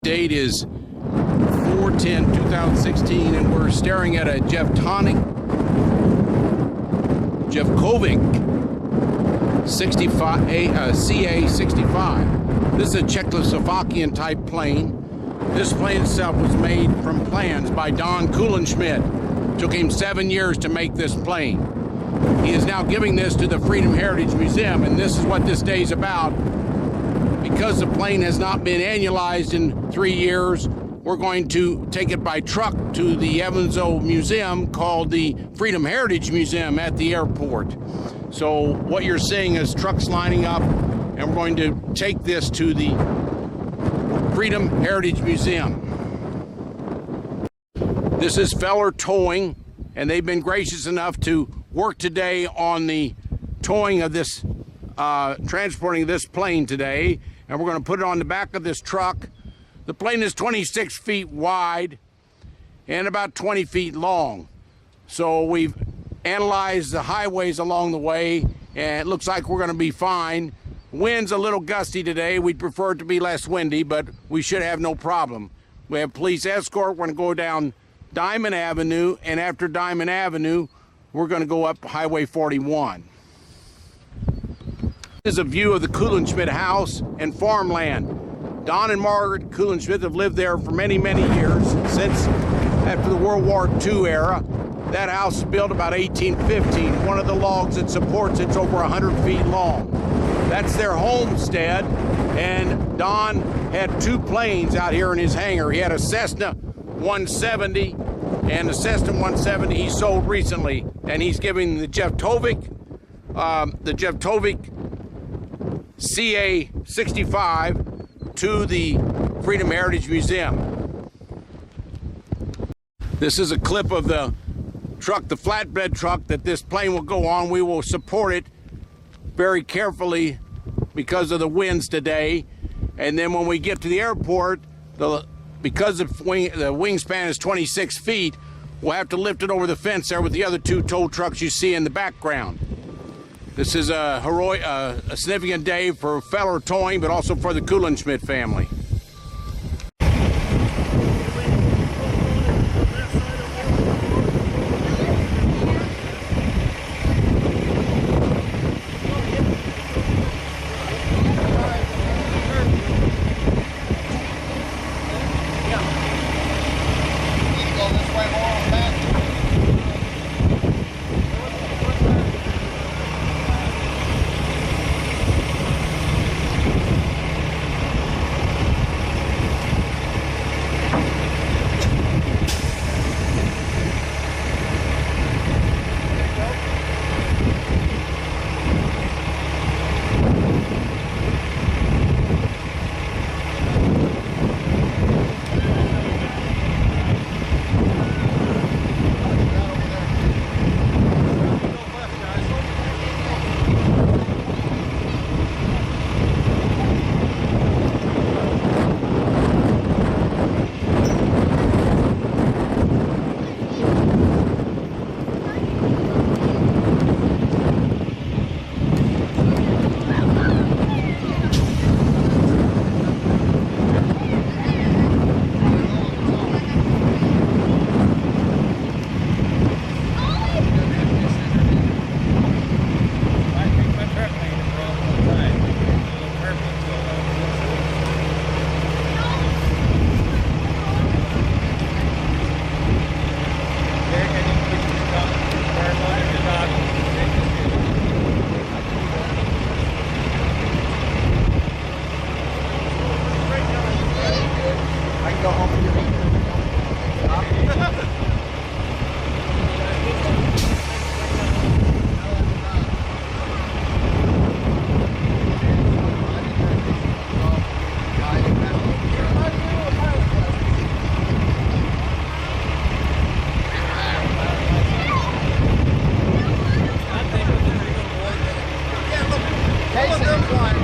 Date is 4/10/2016, and we're staring at a Cvjeckovic CA65. This is a Czechoslovakian type plane. This plane itself was made from plans by Don Kuhlenschmidt. Took him 7 years to make this plane. He is now giving this to the Freedom Heritage Museum, and this is what this day is about. Because the plane has not been annualized in 3 years, we're going to take it by truck to the Evansville Museum called the Freedom Heritage Museum at the airport. So what you're seeing is trucks lining up, and we're going to take this to the Freedom Heritage Museum. This is Feller Towing, and they've been gracious enough to work today on the towing of this, transporting this plane today, and we're going to put it on the back of this truck. The plane is 26 feet wide and about 20 feet long. So we've analyzed the highways along the way, and it looks like we're going to be fine. Wind's a little gusty today. We'd prefer it to be less windy, but we should have no problem. We have police escort. We're going to go down Diamond Avenue, and after Diamond Avenue, we're going to go up Highway 41. This is a view of the Kuhlenschmidt house and farmland. Don and Margaret Kuhlenschmidt have lived there for many, many years, since after the World War II era. That house was built about 1815. One of the logs that supports it's over 100 feet long. That's their homestead, and Don had 2 planes out here in his hangar. He had a Cessna 170, and the Cessna 170 he sold recently, and he's giving the Cvjeckovic CA65 to the Freedom Heritage Museum. This is a clip of the truck, the flatbed truck that this plane will go on. We will support it very carefully because of the winds today. And then when we get to the airport, because the wingspan is 26 feet, we'll have to lift it over the fence there with the other 2 tow trucks you see in the background. This is a significant day for Feller Towing, but also for the Kuhlenschmidt family.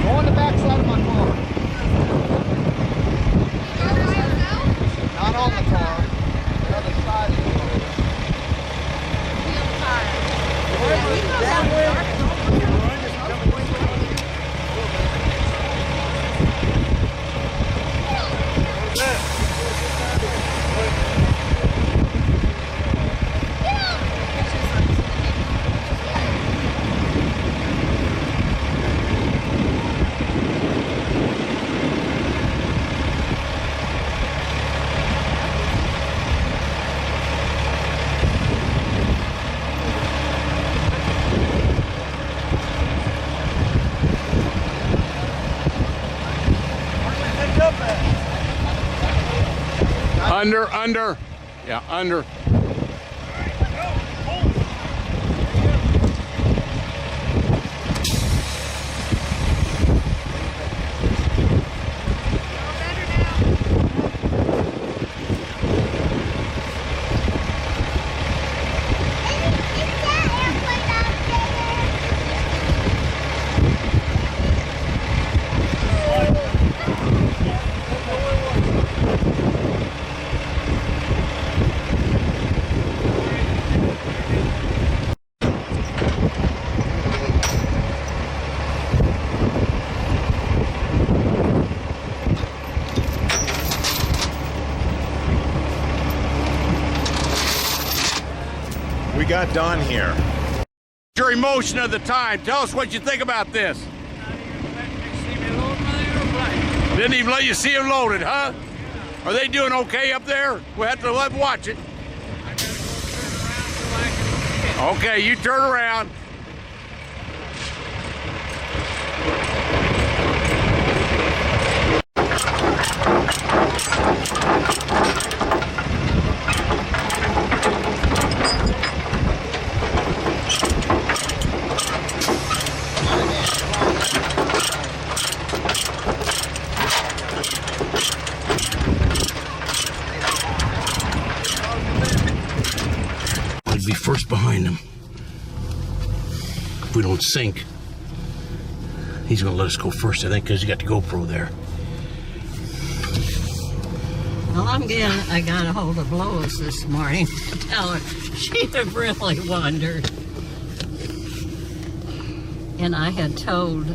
Go on the back side of my car. Under. Yeah, under. We got Don here. Your emotion of the time. Tell us what you think about this. Didn't even let you see him loaded, huh? Are they doing okay up there? We'll have to watch it. Okay, you turn around. I'd be first behind him. If we don't sink, he's gonna let us go first, I think, because he got the GoPro there. Well, I got a hold of Lois this morning to tell her she'd have really wondered. And I had told,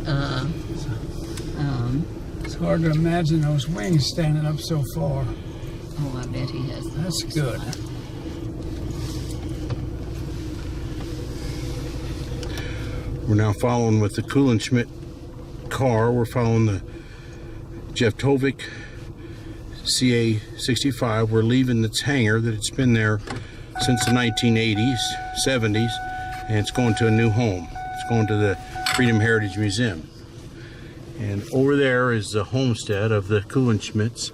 It's hard to imagine those wings standing up so far. oh, I bet he has. That's good. We're now following with the Kuhlenschmidt car. We're following the Cvjeckovic CA65. We're leaving its hangar that it's been there since the 1980s, 70s, and it's going to a new home. It's going to the Freedom Heritage Museum. And over there is the homestead of the Kuhlenschmidts.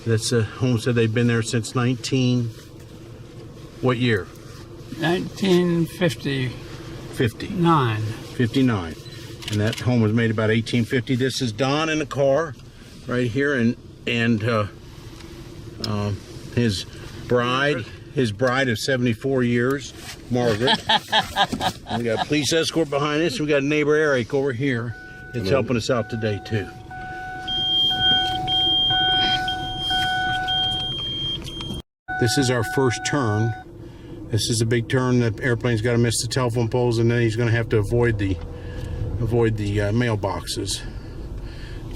That's a homestead. They've been there since what year? 1950. 59. 59. And that home was made about 1850. This is Don in the car right here, and his bride of 74 years, Margaret. And we got a police escort behind us. We got neighbor Eric over here that's helping us out today too. This is our first turn. This is a big turn. The airplane's got to miss the telephone poles, and then he's going to have to avoid the mailboxes.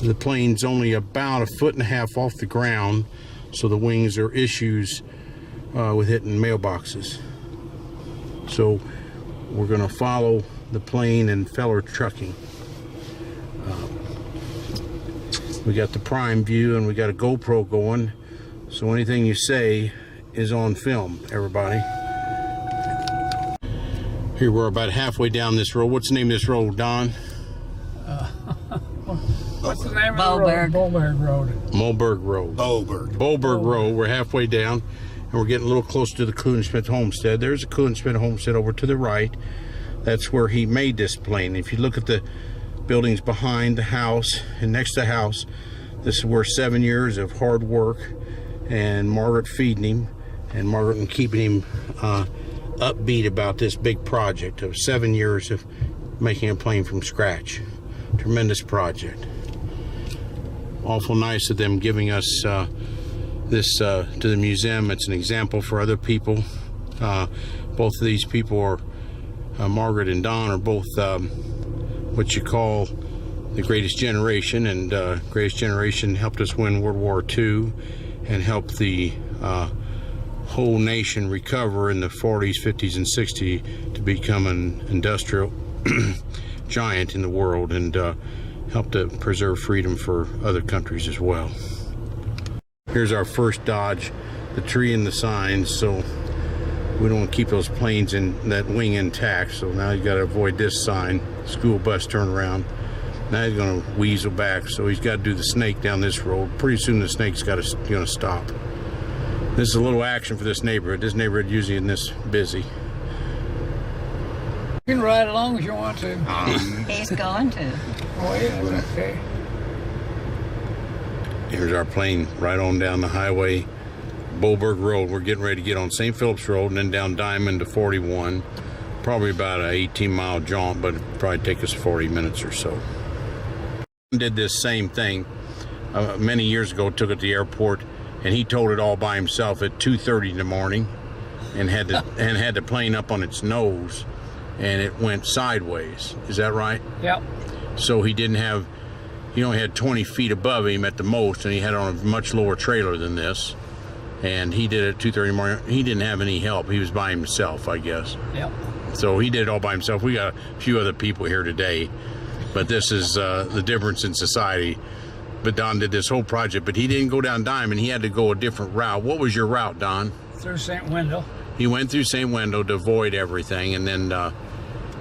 The plane's only about 1.5 feet off the ground, so the wings are issues with hitting mailboxes. So we're going to follow the plane and Feller Trucking. We got the prime view, and we got a GoPro going, so anything you say is on film, everybody. Here we're about halfway down this road. What's the name of this road, Don? What's the name of the road? Boberg Road. Moberg Road. Boberg Road. We're halfway down, and we're getting a little closer to the Kuhlenschmidt homestead. There's a Kuhlenschmidt homestead over to the right. That's where he made this plane. If you look at the buildings behind the house and next to the house, this is where 7 years of hard work and Margaret feeding him, and Margaret keeping him upbeat about this big project of 7 years of making a plane from scratch. Tremendous project. Awful nice of them giving us this to the museum. It's an example for other people. Both of these people are, Margaret and Don, are both what you call the greatest generation, and greatest generation helped us win World War II and helped the whole nation recover in the 40s, 50s, and 60s to become an industrial giant in the world, and helped to preserve freedom for other countries as well. Here's our first dodge, the tree and the signs, so we don't want to keep those planes in that wing intact. So now he's got to avoid this sign, school bus turnaround. Now he's going to weasel back, so he's got to do the snake down this road. Pretty soon the snake's going to stop. This is a little action for this neighborhood. This neighborhood usually isn't this busy. You can ride along if you want to. He's going to. Oh, yeah, okay. Here's our plane right on down the highway, Boberg Road. We're getting ready to get on St. Philip's Road and then down Diamond to 41. Probably about an 18-mile jaunt, but it'd probably take us 40 minutes or so. Did this same thing many years ago, took it to the airport, and he towed it all by himself at 2:30 in the morning and had the plane up on its nose, and it went sideways. Is that right? Yep. So he only had 20 feet above him at the most, and he had on a much lower trailer than this. And he did it at 2:30 in the morning. He didn't have any help. He was by himself, I guess. Yep. So he did it all by himself. We got a few other people here today, but this is the difference in society. But Don did this whole project, but he didn't go down Diamond. He had to go a different route. What was your route, Don? Through St. Wendell. He went through St. Wendell to avoid everything, and then To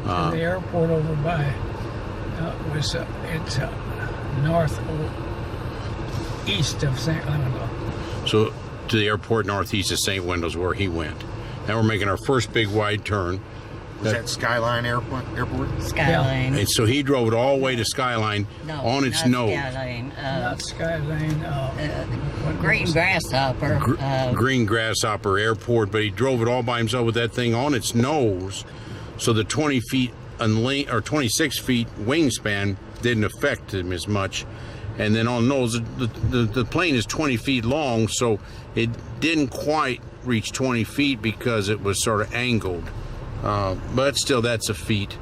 the airport over by. It's east of St. Wendell. so to the airport northeast of St. Wendell's where he went. Now we're making our first big wide turn. Was that Skyline Airport? Skyline. And so he drove it all the way to Skyline No, on its not nose. Skyline. Not Skyline. Green Grasshopper. Green Grasshopper Airport, but he drove it all by himself with that thing on its nose. So the 20 feet or 26 feet wingspan didn't affect him as much. And then on nose, the plane is 20 feet long, so it didn't quite reach 20 feet because it was sort of angled. But still, that's a feat.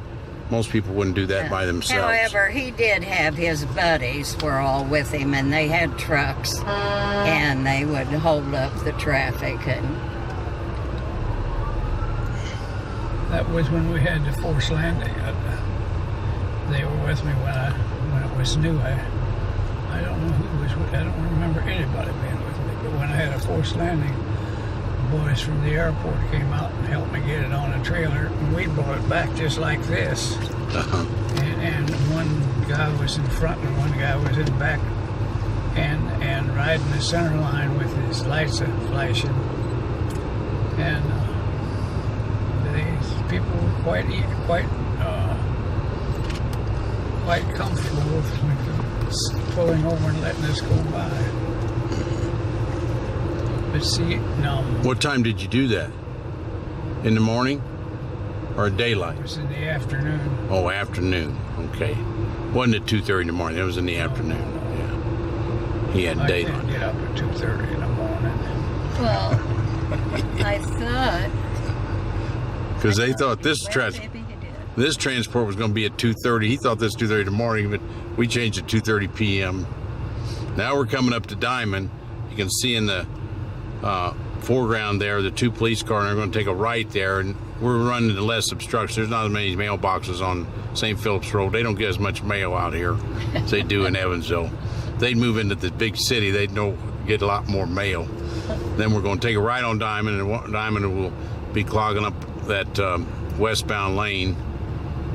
Most people wouldn't do that by themselves. However, he did have his buddies were all with him, and they had trucks, and they would hold up the traffic. And That was when we had the forced landing. They were with me when it was new. I don't know who was with. I don't remember anybody being with me. But when I had a forced landing, the boys from the airport came out and helped me get it on a trailer, and we brought it back just like this. And one guy was in front and one guy was in back, and riding the center line with his lights flashing. And these people were quite comfortable with me pulling over and letting us go by. But see, no. What time did you do that? In the morning or daylight? It was in the afternoon. Oh, afternoon. Okay. Wasn't at 2:30 in the morning. It was in the afternoon. Yeah. He had I daylight. can't get up at 2:30 in the morning. well, I thought. Because they thought this Well, maybe you did. this transport was going to be at 2:30. He thought this 2:30 in the morning, but we changed it to 2:30 p.m. Now we're coming up to Diamond. You can see in the foreground there, the two police cars are going to take a right there, and we're running into less obstruction. There's not as many mailboxes on St. Philip's Road. They don't get as much mail out here as they do in Evansville. If they'd move into the big city, they'd get a lot more mail. Then we're going to take a right on Diamond, and Diamond will be clogging up that westbound lane,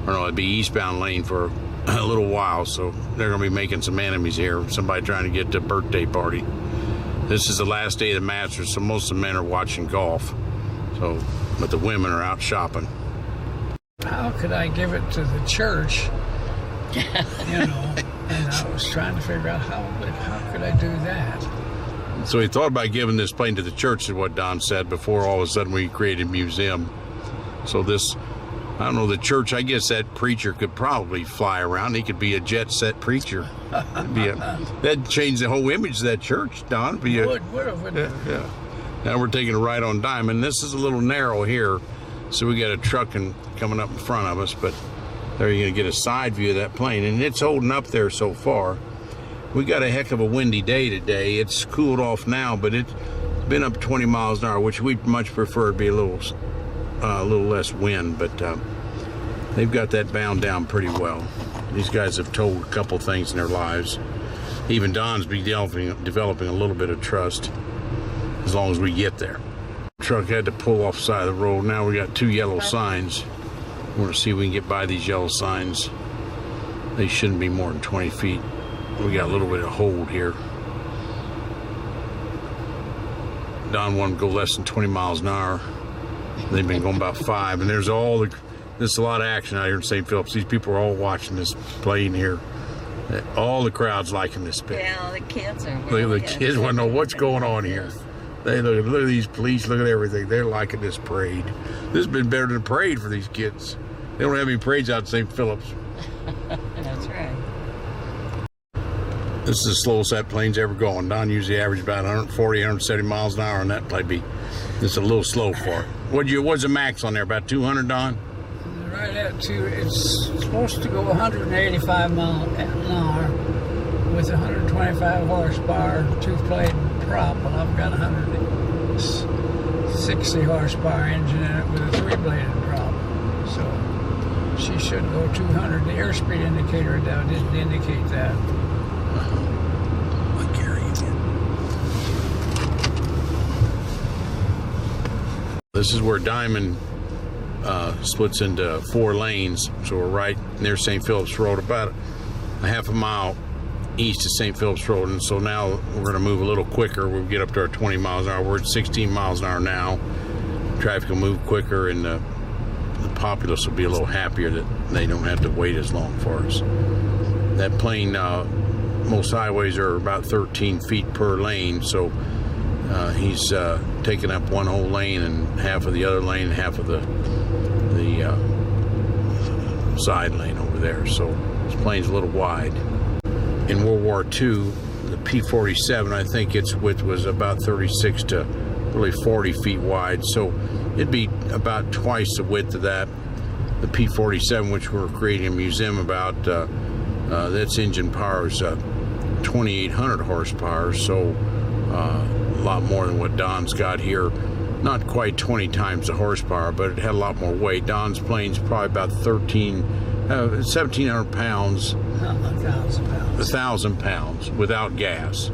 or no, it'd be eastbound lane for a little while. So they're going to be making some enemies here. Somebody trying to get to a birthday party. This is the last day of the Masters, so most of the men are watching golf. So, but the women are out shopping. How could I give it to the church? And I was trying to figure out how could I do that? So he thought about giving this plane to the church, is what Don said, before all of a sudden we created Musuem. So this, I don't know, the church, I guess that preacher could probably fly around. He could be a jet set preacher. That'd change the whole image of that church, Don. Would have. Yeah. Now we're taking a right on Diamond. This is a little narrow here, so we got a truck coming up in front of us, but there you're going to get a side view of that plane, and it's holding up there so far. We got a heck of a windy day today. It's cooled off now, but it's been up 20 miles an hour, which we'd much prefer to be a little less wind, but they've got that bound down pretty well. These guys have told a couple things in their lives. Even Don's be developing a little bit of trust as long as we get there. The truck had to pull off the side of the road. Now we got two yellow signs. We're going to see if we can get by these yellow signs. They shouldn't be more than 20 feet. We got a little bit of hold here. Don wanted to go less than 20 miles an hour. They've been going about 5, and there's a lot of action out here in St. Phillips. These people are all watching this plane here. All the crowd's liking this pit. Yeah, the kids are. Look at the kids want to know what's going on here. They look at these police, look at everything. They're liking this parade. This has been better than a parade for these kids. They don't have any parades out in St. Phillips. That's right. This is the slowest that plane's ever going. Don usually averages about 140, 170 miles an hour on that plane. It's a little slow for it. What's the max on there? About 200, Don? Right at 2. It's supposed to go 185 miles an hour with 125 horsepower, 2-plate prop. Well, I've got 160 horsepower engine in it with a 3-bladed prop. So she should go 200. The airspeed indicator down didn't indicate that. I'll carry you in. This is where Diamond splits into 4 lanes. So we're right near St. Phillips Road, about a half a mile east of St. Phillips Road. And so now we're going to move a little quicker. We'll get up to our 20 miles an hour. We're at 16 miles an hour now. Traffic will move quicker, and the populace will be a little happier that they don't have to wait as long for us. That plane, most highways are about 13 feet per lane, so he's taking up one whole lane and half of the other lane, and half of the side lane over there. So this plane's a little wide. In World War II, the P-47, I think its width was about 36 to really 40 feet wide, so it'd be about twice the width of that. The P-47, which we're creating a museum about, that's engine power is 2,800 horsepower, so a lot more than what Don's got here. Not quite 20 times the horsepower, but it had a lot more weight. Don's plane's probably about 1,700 pounds. 1,000 pounds. 1,000 pounds without gas.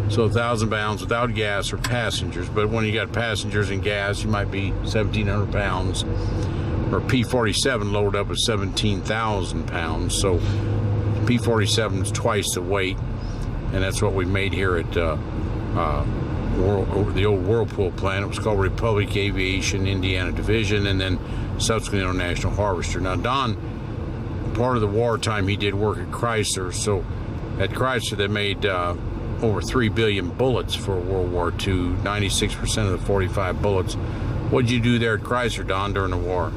So 1,000 pounds without gas or passengers. But when you got passengers and gas, you might be 1,700 pounds. Or P-47 loaded up with 17,000 pounds. So P-47 is twice the weight, and that's what we made here at the old Whirlpool plant. It was called Republic Aviation Indiana Division, and then subsequently International Harvester. Now, Don, part of the wartime, he did work at Chrysler. So at Chrysler, they made over 3 billion bullets for World War II, 96% of the 45 bullets. What did you do there at Chrysler, Don, during the war?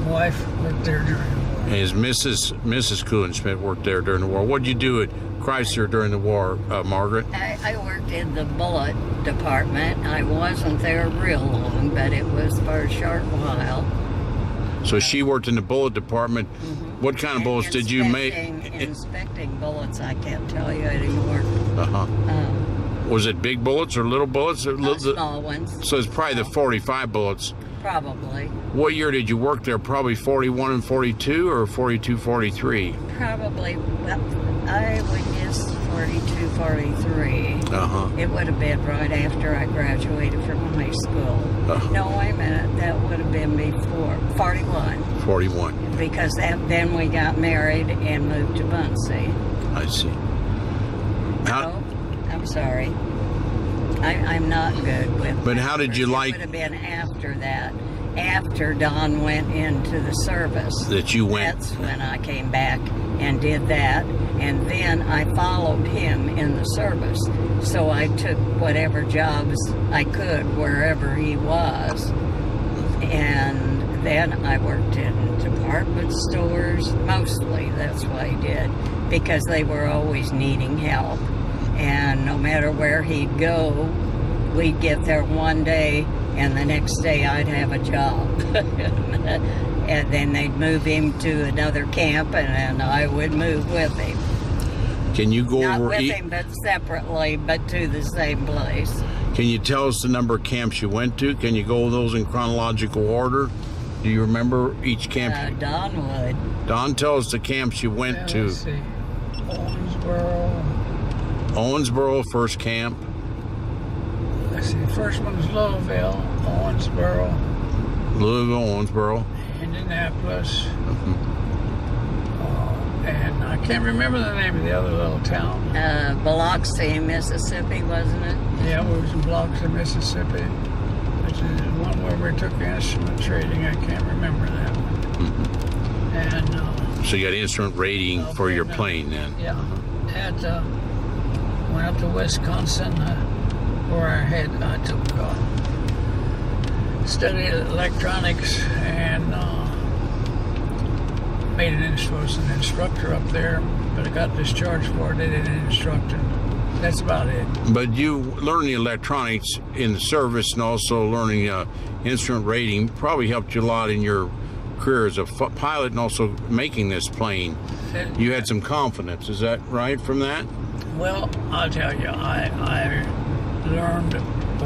Wife worked there during the war. And his Mrs. Kuhlenschmidt worked there during the war. What did you do at Chrysler during the war, Margaret? I worked in the bullet department. I wasn't there real long, but it was for a short while. So she worked in the bullet department. Mm-hmm. What kind of bullets did you make? Inspecting bullets, I can't tell you anymore. Was it big bullets or little bullets? Or Small ones. So it's probably the 45 bullets. Probably. What year did you work there? Probably 41 and 42 or 42, 43? Probably, well, I would guess 42, 43. It would have been right after I graduated from high school. No, wait a minute. That would have been before. 41. 41. Because then we got married and moved to Muncie. I see. I'm sorry. I'm not good with. But how did you like? It would have been after that. After Don went into the service. That you went. That's when I came back and did that, and then I followed him in the service. So I took whatever jobs I could wherever he was, and then I worked in department stores mostly. That's what I did, because they were always needing help. And no matter where he'd go, we'd get there one day, and the next day I'd have a job. And then they'd move him to another camp, and then I would move with him. Can you go Not over? with him, but separately, but to the same place. Can you tell us the number of camps you went to? Can you go over those in chronological order? Do you remember each camp? Don would. Don, tell us the camps you went to. Let's see. Owensboro, first camp. Let's see. The first one was Louisville, Owensboro, Louisville, Owensboro. Indianapolis, and I can't remember the name of the other little town. Biloxi, Mississippi, wasn't it? Yeah, we was in Biloxi, Mississippi. Which is one where we took instrument trading. I can't remember that one. And So you got instrument rating for your plane then? yeah, went up to Wisconsin where I took studied electronics and made an instructor up there, but I got discharged for it. They didn't instruct, and that's about it. But you learning the electronics in the service and also learning instrument rating probably helped you a lot in your career as a pilot and also making this plane. You had some confidence, is that right, from that? Well, I'll tell you, I learned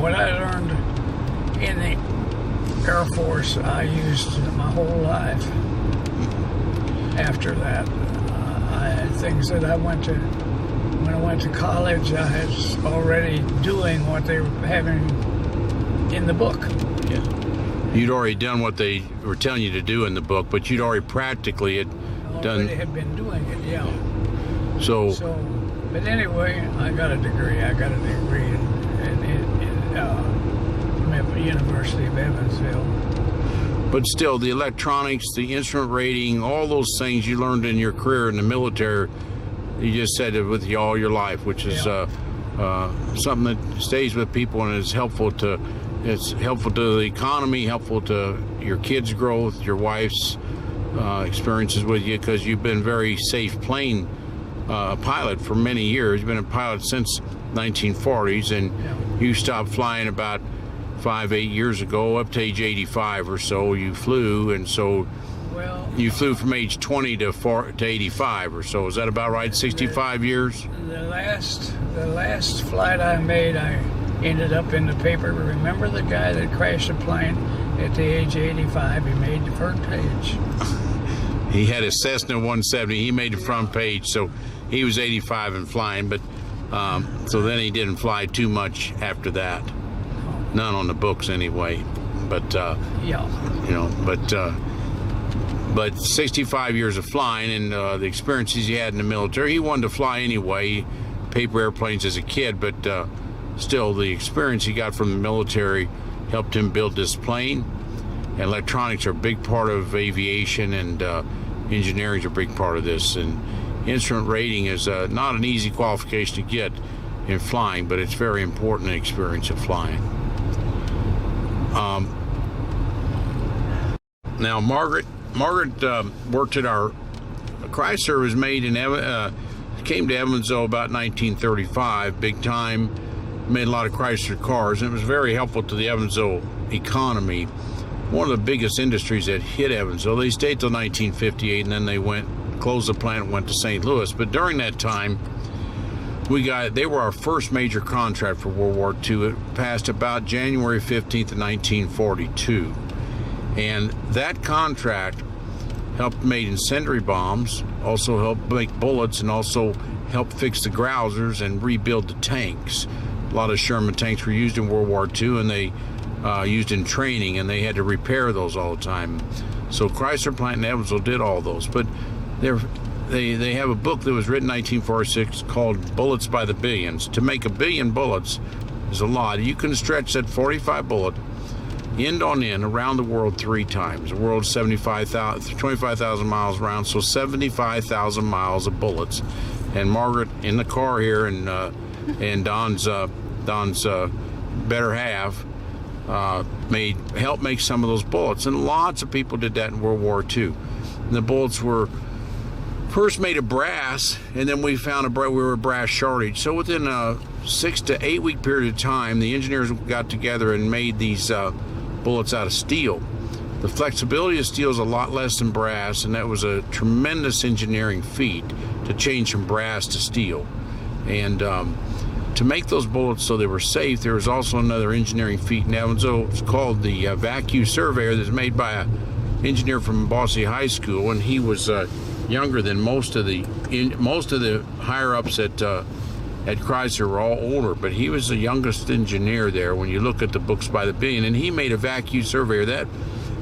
what I learned in the Air Force. I used my whole life. After that, things that I went to, when I went to college, I was already doing what they were having in the book. Yeah. You'd already done what they were telling you to do in the book, but you'd already practically had done. Had been doing it, yeah. So, but anyway, I got a degree. I got a degree from the University of Evansville. but still, the electronics, the instrument rating, all those things you learned in your career in the military, you just said it with you all your life, which is something that stays with people and is helpful to. It's helpful to the economy, helpful to your kids' growth, your wife's experiences with you, because you've been very safe plane pilot for many years. You've been a pilot since 1940s, and you stopped flying about 5-8 years ago, up to age 85 or so. You flew, and so you flew from age 20 to 85 or so. Is that about right? 65 years. The last flight I made, I ended up in the paper. Remember the guy that crashed a plane at the age of 85? He made the front page. He had a Cessna 170. He made the front page, so he was 85 and flying. But so then he didn't fly too much after that. None on the books anyway. But but 65 years of flying and the experiences he had in the military. He wanted to fly anyway, paper airplanes as a kid, but still, the experience he got from the military helped him build this plane. Electronics are a big part of aviation, and engineering is a big part of this. And instrument rating is not an easy qualification to get in flying, but it's very important in experience of flying. Now, Margaret worked at our Chrysler. Was made in came to Evansville about 1935, big time. Made a lot of Chrysler cars, and it was very helpful to the Evansville economy. One of the biggest industries that hit Evansville. They stayed till 1958, and then they closed the plant and went to St. Louis. But during that time, they were our first major contract for World War II. It passed about January 15th of 1942. And that contract helped make incendiary bombs, also helped make bullets, and also helped fix the Grousers and rebuild the tanks. A lot of Sherman tanks were used in World War II, and they used in training, and they had to repair those all the time. So Chrysler plant in Evansville did all those. But they have a book that was written in 1946 called Bullets by the Billions. To make 1 billion bullets is a lot. You can stretch that 45 bullet end on end around the world 3 times. The world's 25,000 miles around, so 75,000 miles of bullets. And Margaret in the car here, and Don's better half helped make some of those bullets, and lots of people did that in World War II. And the bullets were first made of brass, and then we found we were a brass shortage. So within a 6 to 8 week period of time, the engineers got together and made these bullets out of steel. The flexibility of steel is a lot less than brass, and that was a tremendous engineering feat to change from brass to steel. And to make those bullets so they were safe, there was also another engineering feat in Evansville. It's called the vacuum surveyor, that's made by an engineer from Boise High School, and he was younger than most of the higher ups at Chrysler were all older, but he was the youngest engineer there when you look at the books by the billion. And he made a vacuum surveyor that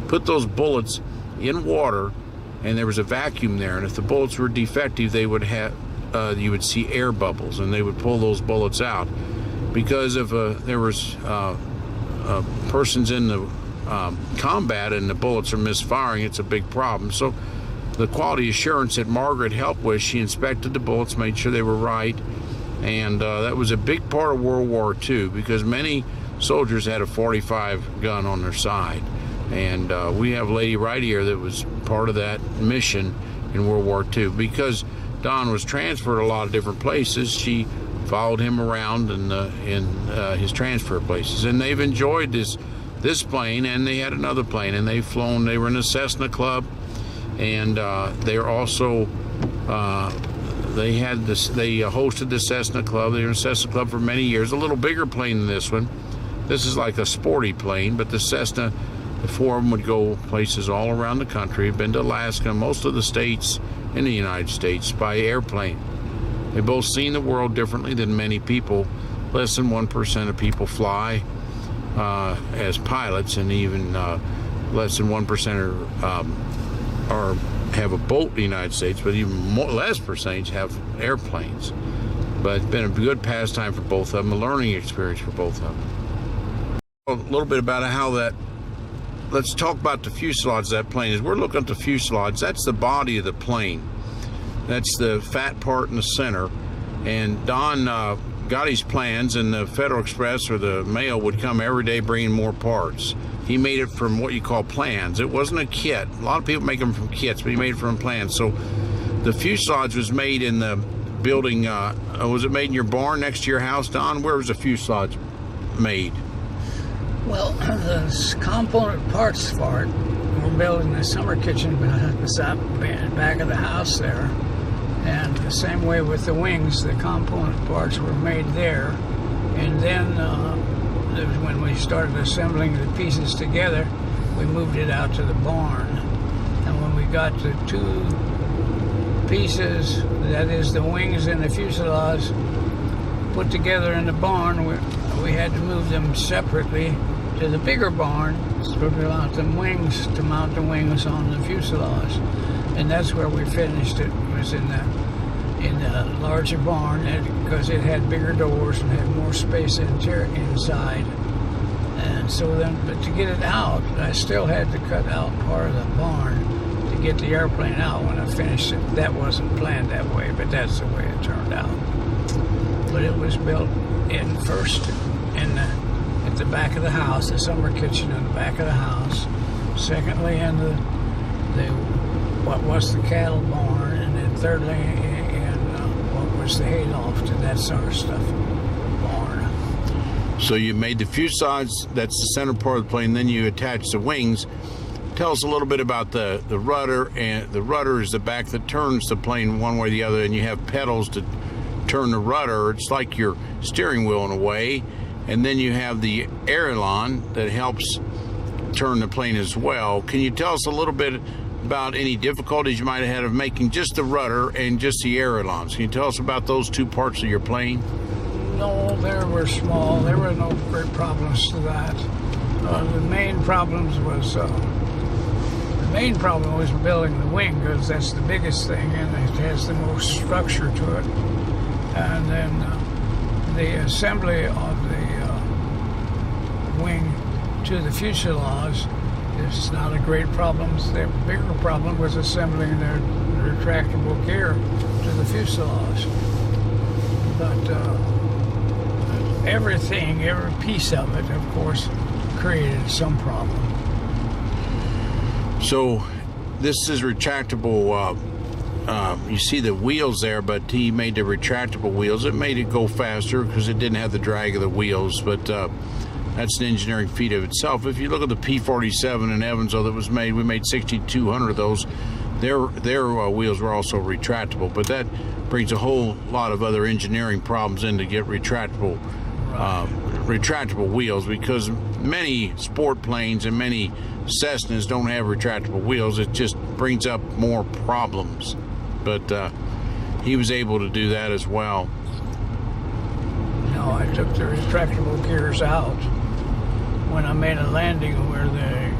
put those bullets in water and there was a vacuum there, and if the bullets were defective, they would have you would see air bubbles, and they would pull those bullets out. Because if there was persons in the combat and the bullets are misfiring, it's a big problem. So the quality assurance that Margaret helped with, she inspected the bullets, made sure they were right, and that was a big part of World War II, because many soldiers had a .45 gun on their side. And we have a lady right here that was part of that mission in World War II. Because Don was transferred a lot of different places, she followed him around in his transfer places. And they've enjoyed this plane, and they had another plane, and they've flown. They were in the Cessna Club, and they're also they hosted the Cessna Club. They were in the Cessna Club for many years. A little bigger plane than this one. This is like a sporty plane, but the Cessna, the four of them would go places all around the country. Been to Alaska, most of the states in the United States by airplane. They've both seen the world differently than many people. Less than 1% of people fly as pilots, and even less than 1% are have a boat in the United States, but even less percentage have airplanes. But it's been a good pastime for both of them, a learning experience for both of them. A little bit about how that, let's talk about the fuselage of that plane. As we're looking at the fuselage, that's the body of the plane. That's the fat part in the center. And Don got his plans, and the Federal Express or the mail would come every day bringing more parts. He made it from what you call plans. It wasn't a kit. A lot of people make them from kits, but he made it from plans. So the fuselage was made in the building. Was it made in your barn next to your house, Don? Where was the fuselage made? Well, the component parts for it were built in the summer kitchen beside back of the house there. And the same way with the wings, the component parts were made there. And then it was when we started assembling the pieces together, we moved it out to the barn. And when we got the two pieces, that is the wings and the fuselage, put together in the barn, we had to move them separately to the bigger barn to mount the wings on the fuselage. And that's where we finished it. It was in the larger barn, because it had bigger doors and had more space inside. And so then, but to get it out, I still had to cut out part of the barn to get the airplane out when I finished it. That wasn't planned that way, but that's the way it turned out. But it was built in first at the back of the house, the summer kitchen in the back of the house. Secondly, in the what was the cattle barn, and then thirdly in what was the hayloft and that sort of stuff barn. So you made the fuselage, that's the center part of the plane, then you attach the wings. Tell us a little bit about the rudder. And the rudder is the back that turns the plane one way or the other, and you have pedals to turn the rudder. It's like your steering wheel in a way. And then you have the aileron that helps turn the plane as well. Can you tell us a little bit about any difficulties you might have had of making just the rudder and just the ailerons? Can you tell us about those two parts of your plane? No, they were small. There were no great problems to that. The main problem was building the wing, because that's the biggest thing, and it has the most structure to it. And then the assembly of the wing to the fuselage is not a great problem. The bigger problem was assembling the retractable gear to the fuselage. But every piece of it, of course, created some problem. So this is retractable. You see the wheels there, but he made the retractable wheels. It made it go faster because it didn't have the drag of the wheels, but that's an engineering feat of itself. If you look at the P-47 in Evansville that was made, we made 6,200 of those. Their wheels were also retractable, but that brings a whole lot of other engineering problems in to get retractable wheels, because many sport planes and many Cessnas don't have retractable wheels. It just brings up more problems. But he was able to do that as well. No, I took the retractable gears out when I made a landing where the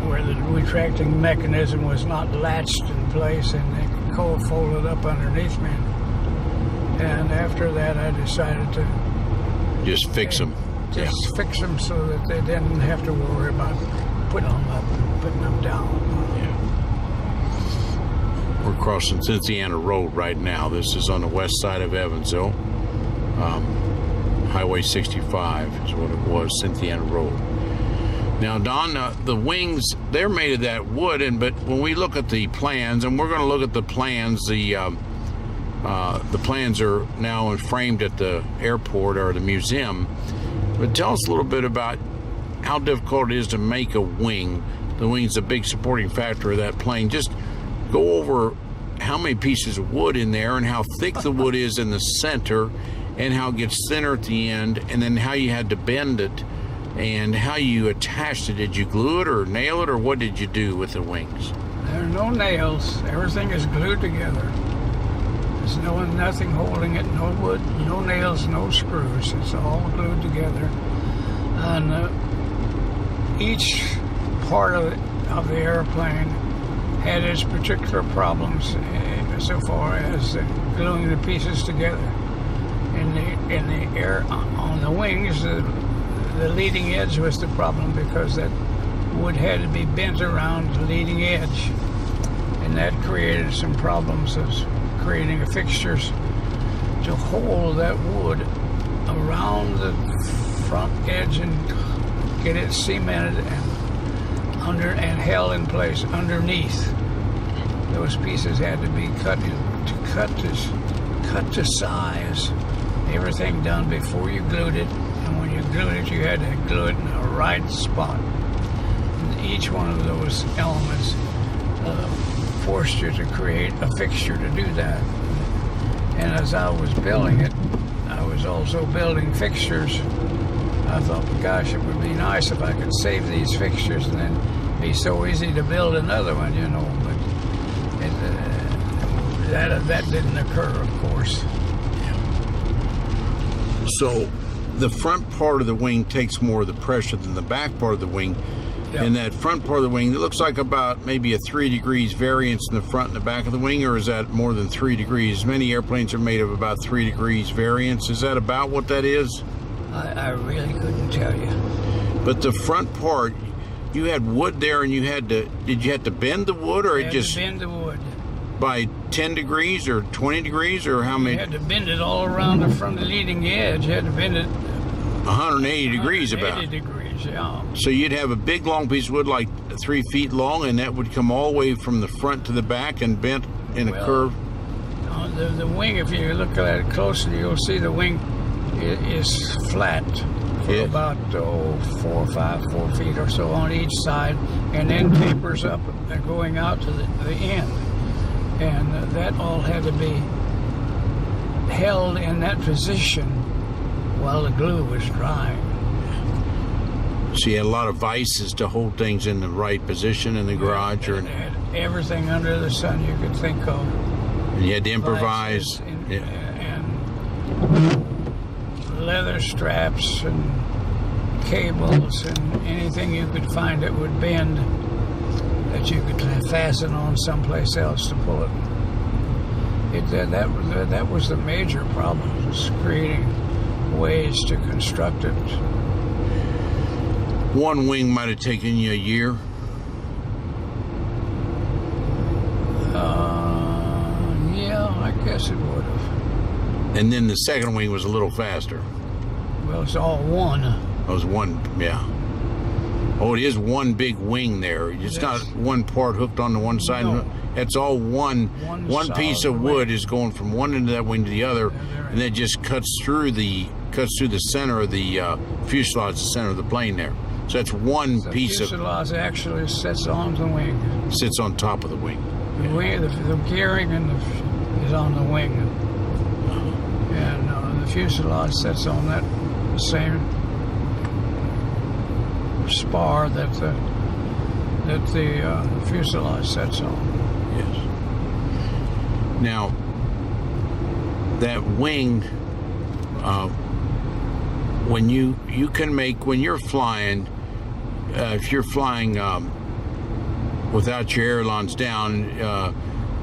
where the retracting mechanism was not latched in place, and they could folded up underneath me. And after that, I decided to Just fix them. just fix them so that they didn't have to worry about putting them up and putting them down. We're crossing Cynthiana Road right now. This is on the west side of Evansville. Highway 65 is what it was, Cynthiana Road. Now, Don, the wings, they're made of that wood, but when we look at the plans, and we're going to look at the plans, the plans are now framed at the airport or the museum. But tell us a little bit about how difficult it is to make a wing. The wing's a big supporting factor of that plane. Just go over how many pieces of wood in there and how thick the wood is in the center and how it gets thinner at the end, and then how you had to bend it and how you attached it. Did you glue it or nail it, or what did you do with the wings? There are no nails. Everything is glued together. There's nothing holding it. No wood, no nails, no screws. It's all glued together. And each part of the airplane had its particular problems so far as gluing the pieces together. In the air on the wings, the leading edge was the problem, because that wood had to be bent around the leading edge, and that created some problems of creating fixtures to hold that wood around the front edge and get it cemented and held in place underneath. Those pieces had to be cut to size. Everything done before you glued it, and when you glued it, you had to glue it in the right spot. And each one of those elements forced you to create a fixture to do that. And as I was building it, I was also building fixtures. I thought, gosh, it would be nice if I could save these fixtures, and then it'd be so easy to build another one, you know. But that didn't occur, of course. So the front part of the wing takes more of the pressure than the back part of the wing. Yep. And that front part of the wing, it looks like about maybe a 3 degrees variance in the front and the back of the wing, or is that more than 3 degrees? Many airplanes are made of about 3 degrees variance. Is that about what that is? I really couldn't tell you. But the front part, you had wood there, and did you have to bend the wood, or You it had just to bend the wood. by 10 degrees or 20 degrees, or how You many? had to bend it all around from the leading edge. You had to bend it 180 degrees about. 80 degrees, yeah. So you'd have a big long piece of wood, like 3 feet long, and that would come all the way from the front to the back and bent in a curve. The wing, if you look at it closely, you'll see the wing is flat for Yeah. about 4 feet or so on each side, and then tapers up and going out to the end. And that all had to be held in that position while the glue was drying. So you had a lot of vices to hold things in the right position in the garage, And it had everything under the sun you could think of. and you had to improvise. And leather straps and cables and anything you could find that would bend, that you could fasten on someplace else to pull it. That was the major problem, was creating ways to construct it. One wing might have taken you a year. Yeah, I guess it would have. And then the second wing was a little faster. Well, it's all one. It was one, yeah. Oh, it is one big wing there. It's not one part hooked on the one side. No. It's all one piece of solid wood wing. is going from one end of that wing to the other, and then just cuts through the center of the fuselage, the center of the plane there. So that's one The piece of fuselage actually sits on the wing. sits on top of the wing. The wing, the gearing is on the wing, and the fuselage sits on that same spar that the fuselage sits on. Yes. Now, that wing, when you're flying, if you're flying without your ailerons down,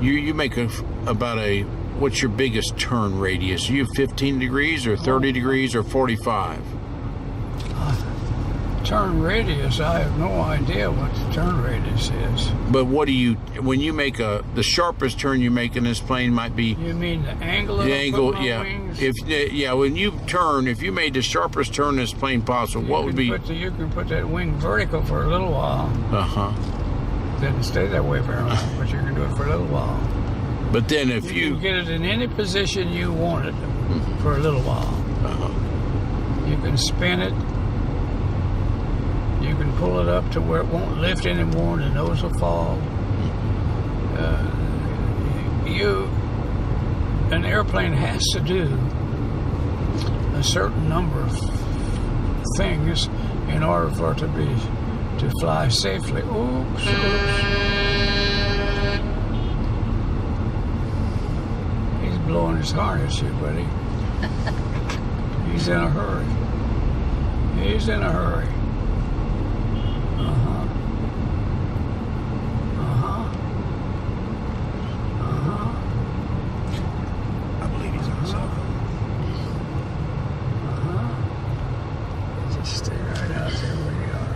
you make about a, what's your biggest turn radius? Are you 15 degrees or 30 degrees or 45? Turn radius, I have no idea what the turn radius is. But what do you, when you make the sharpest turn you make in this plane might be... You mean the angle of the angle, yeah. wings? When you turn, if you made the sharpest turn in this plane possible, what would be... You can put that wing vertical for a little while. Doesn't stay that way very long, but you can do it for a little while. But then if you can get it in any position you want it for a little while. You can spin it. You can pull it up to where it won't lift anymore and the nose will fall. An airplane has to do a certain number of things in order for it to fly safely. Oops. He's blowing his harness here, buddy. He's in a hurry. He's in a hurry. I believe he's on something. Just stay right out there where you are.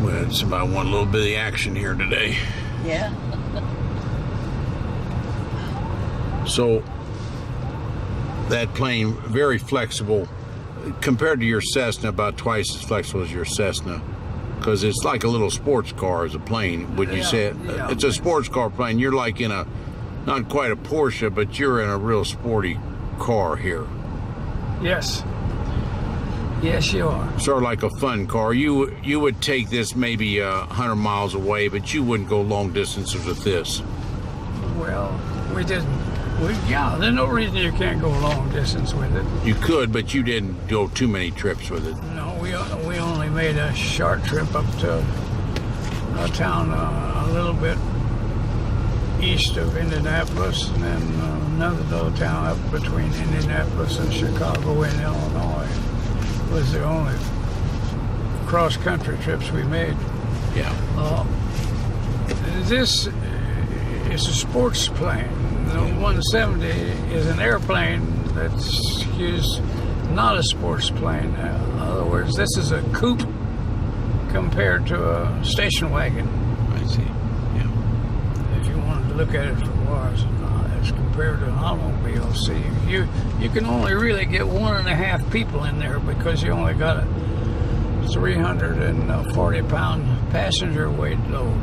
Well, it's about one little bit of the action here today. Yeah. So that plane, very flexible compared to your Cessna, about twice as flexible as your Cessna, because it's like a little sports car as a plane. Would you say it's a sports car plane? You're like in a, not quite a Porsche, but you're in a real sporty car here. Yes. Yes, you are. Sort of like a fun car. You would take this maybe 100 miles away, but you wouldn't go long distances with this. Well, we didn't. There's no reason you can't go long distance with it. You could, but you didn't go too many trips with it. No, we only made a short trip up to a town a little bit east of Indianapolis, and then another little town up between Indianapolis and Chicago in Illinois. Was the only cross-country trips we made. Yeah. This is a sports plane. The 170 is an airplane that's used, not a sports plane. In other words, this is a coupe compared to a station wagon. I see. Yeah. If you wanted to look at it for was as compared to an automobile. See, you can only really get 1.5 people in there because you only got a 340-pound passenger weight load.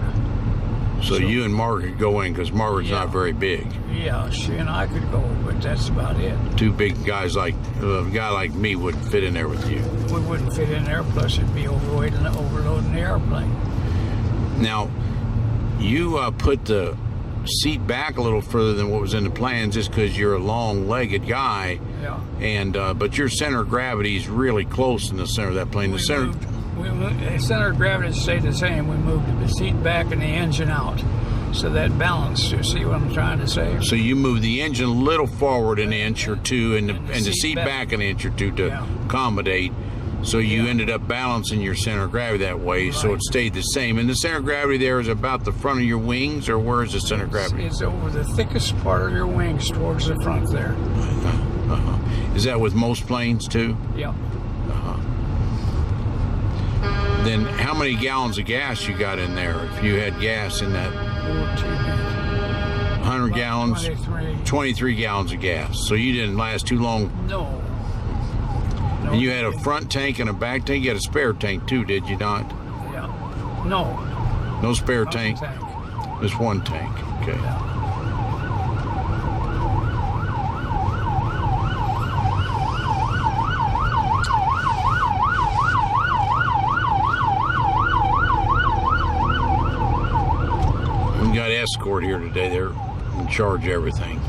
So you and Margaret go in because Margaret's not very big. Yeah, she and I could go, but that's about it. Two big guys like a guy like me wouldn't fit in there with you. We wouldn't fit in there. Plus, it'd be overweight and overloading the airplane. Now, you put the seat back a little further than what was in the plans, just because you're a long-legged guy. Yeah. And but your center of gravity is really close in the center of that plane. The center of gravity stayed the same. We moved the seat back and the engine out, so that balanced. You see what I'm trying to say? So you move the engine a little forward an inch or two, and the seat back an inch or two to accommodate. So you ended up balancing your center of gravity that way, so it stayed the same. And the center of gravity there is about the front of your wings, or where is the center of gravity? It's over the thickest part of your wings towards the front there. Is that with most planes too? Yeah. Then how many gallons of gas you got in there? If you had gas in that 100 gallons, 23 gallons of gas. So you didn't last too long. No. And you had a front tank and a back tank. You had a spare tank too, did you not? Yeah. No. No spare tank. Just one tank. Okay. Yeah. We got escort here today. They're in charge of everything.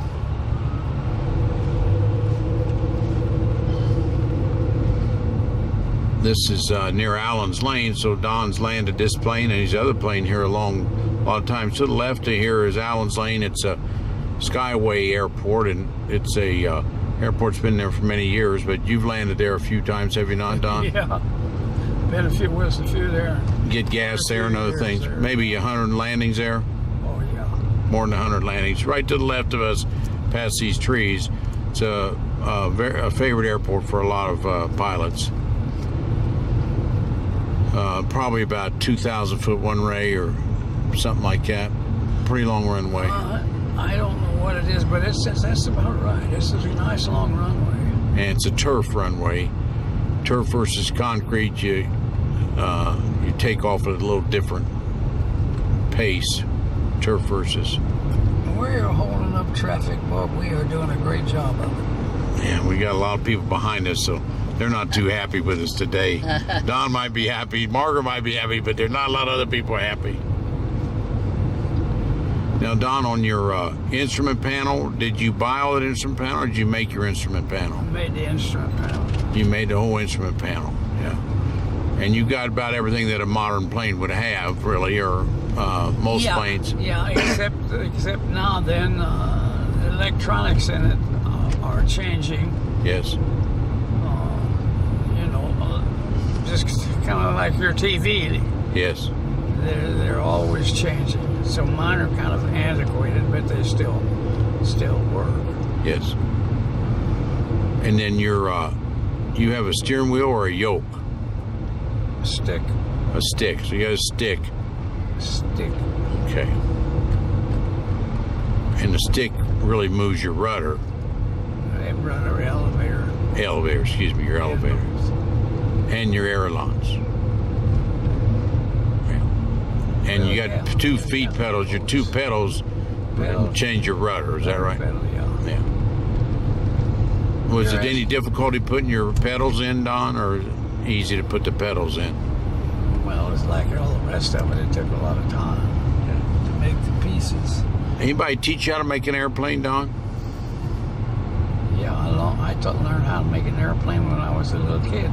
This is near Allen's Lane, so Don's landed this plane and his other plane here a lot of times. To the left of here is Allen's Lane. It's a Skyway Airport, and it's a airport's been there for many years, but you've landed there a few times, have you not, Don? Yeah. Been a few there. Get gas there and other things. There. Maybe 100 landings there. Oh, yeah. More than 100 landings. Right to the left of us, past these trees. It's a favorite airport for a lot of pilots. Probably about 2,000 foot runway or something like that. Pretty long runway. I don't know what it is, but that's about right. This is a nice long runway. And it's a turf runway. Turf versus concrete, you take off at a little different pace. Turf versus. We're holding up traffic, but we are doing a great job of it. Yeah, we got a lot of people behind us, so they're not too happy with us today. Don might be happy, Margaret might be happy, but there's not a lot of other people happy. Now, Don, on your instrument panel, did you buy all that instrument panel, or did you make your instrument panel? I made the instrument panel. You made the whole instrument panel, yeah. And you got about everything that a modern plane would have, really, or most planes. Yeah, except now then, the electronics in it are changing. Yes. Just kind of like your TV. Yes. They're always changing. So mine are kind of antiquated, but they still work. Yes. And then you have a steering wheel or a yoke? Stick. A stick. So you got a stick. Stick. Okay. And the stick really moves your rudder. Rudder, elevator. Elevator, excuse me, your elevator. And your ailerons. And you got 2 feet pedals. Your 2 pedals change your rudder. Is that right? Pedal, yeah. Was it any difficulty putting your pedals in, Don, or easy to put the pedals in? Well, it's like all the rest of it. It took a lot of time to make the pieces. Anybody teach you how to make an airplane, Don? Yeah, I learned how to make an airplane when I was a little kid.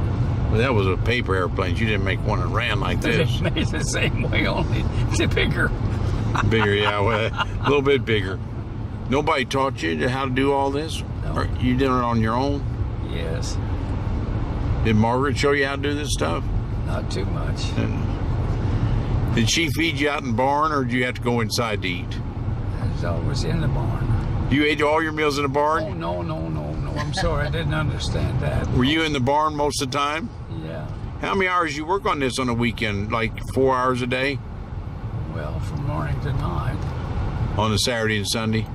Well, that was a paper airplane. You didn't make one that ran like this. They made the same way, only it's bigger. Bigger, yeah, well, a little bit bigger. Nobody taught you how to do all this? No. Or you did it on your own? Yes. Did Margaret show you how to do this stuff? Not too much. Did she feed you out in the barn, or did you have to go inside to eat? I was always in the barn. You ate all your meals in the barn? Oh, no. I'm sorry, I didn't understand that. Were you in the barn most of the time? Yeah. How many hours you work on this on a weekend? Like 4 hours a day? Well, from morning to night. On a Saturday and Sunday?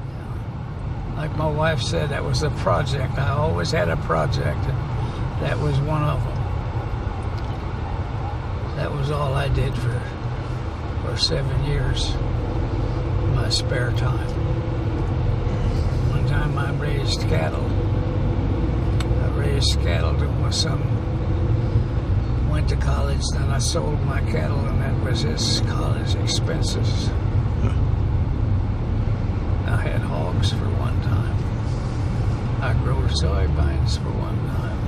Like my wife said, that was a project. I always had a project, and that was one of them. That was all I did for 7 years, my spare time. One time I raised cattle. Till my son went to college. Then I sold my cattle, and that was his college expenses. I had hogs for one time. I grew soybeans for one time.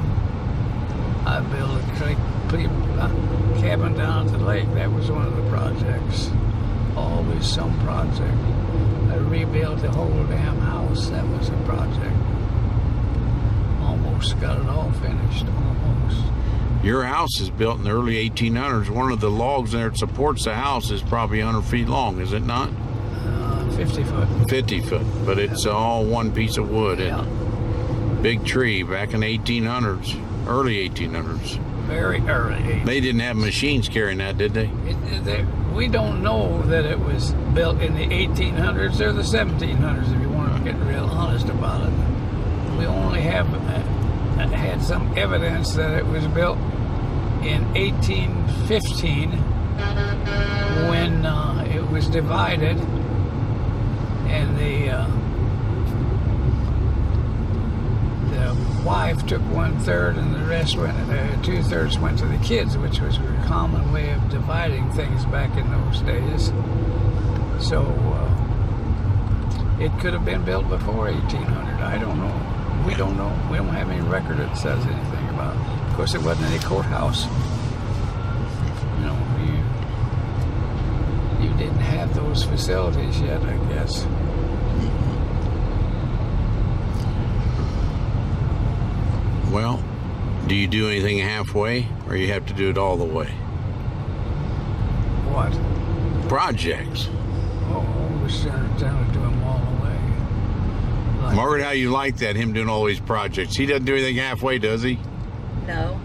I built a cabin down at the lake. That was one of the projects. Always some project. I rebuilt the whole damn house. That was a project. Almost got it all finished, almost. Your house is built in the early 1800s. One of the logs there that supports the house is probably 100 feet long, is it not? 50 foot. 50 foot, but it's all one piece of wood. Yeah. Big tree back in the 1800s, early 1800s. Very early. They didn't have machines carrying that, did they? We don't know that it was built in the 1800s or the 1700s, if you want to get real honest about it. We only have had some evidence that it was built in 1815 when it was divided, and the wife took 1/3 and the rest went, 2/3 went to the kids, which was a common way of dividing things back in those days. So it could have been built before 1800. I don't know. We don't know. We don't have any record that says anything about it. Of course, there wasn't any courthouse. You know, you didn't have those facilities yet, I guess. Well, do you do anything halfway, or you have to do it all the way? What? Projects. Oh, we started down to do them all the way. Like, Margaret, how you like that, him doing all these projects? He doesn't do anything halfway, does he? No,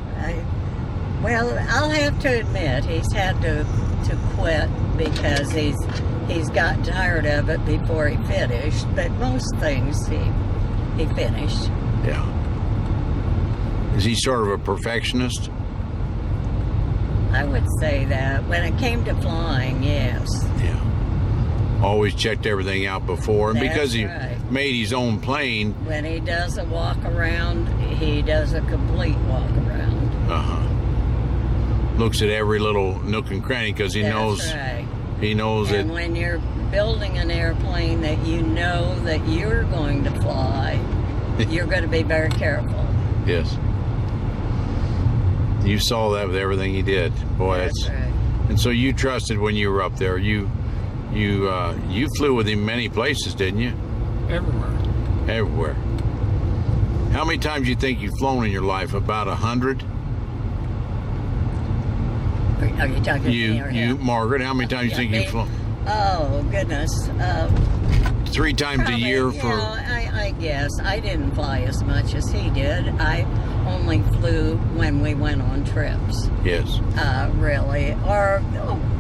well, I'll have to admit he's had to quit because he's got tired of it before he finished. But most things he finished. Yeah. Is he sort of a perfectionist? I would say that when it came to flying, yes. Yeah. Always checked everything out before, and That's because he right. made his own plane. When he does a walk around, he does a complete walk around. Looks at every little nook and cranny because he That's knows. right. He knows And that. when you're building an airplane that you know that you're going to fly, you're going to be very careful. Yes. You saw that with everything he did, boy. That's right. And so you trusted when you were up there. You flew with him many places, didn't you? everywhere. Everywhere. How many times do you think you've flown in your life? About 100? Are you talking to me or him? Margaret, how many times do you think me? you've flown? Oh, goodness. 3 times Probably, a year for... I guess. I didn't fly as much as he did. I only flew when we went on trips, Yes. really. Or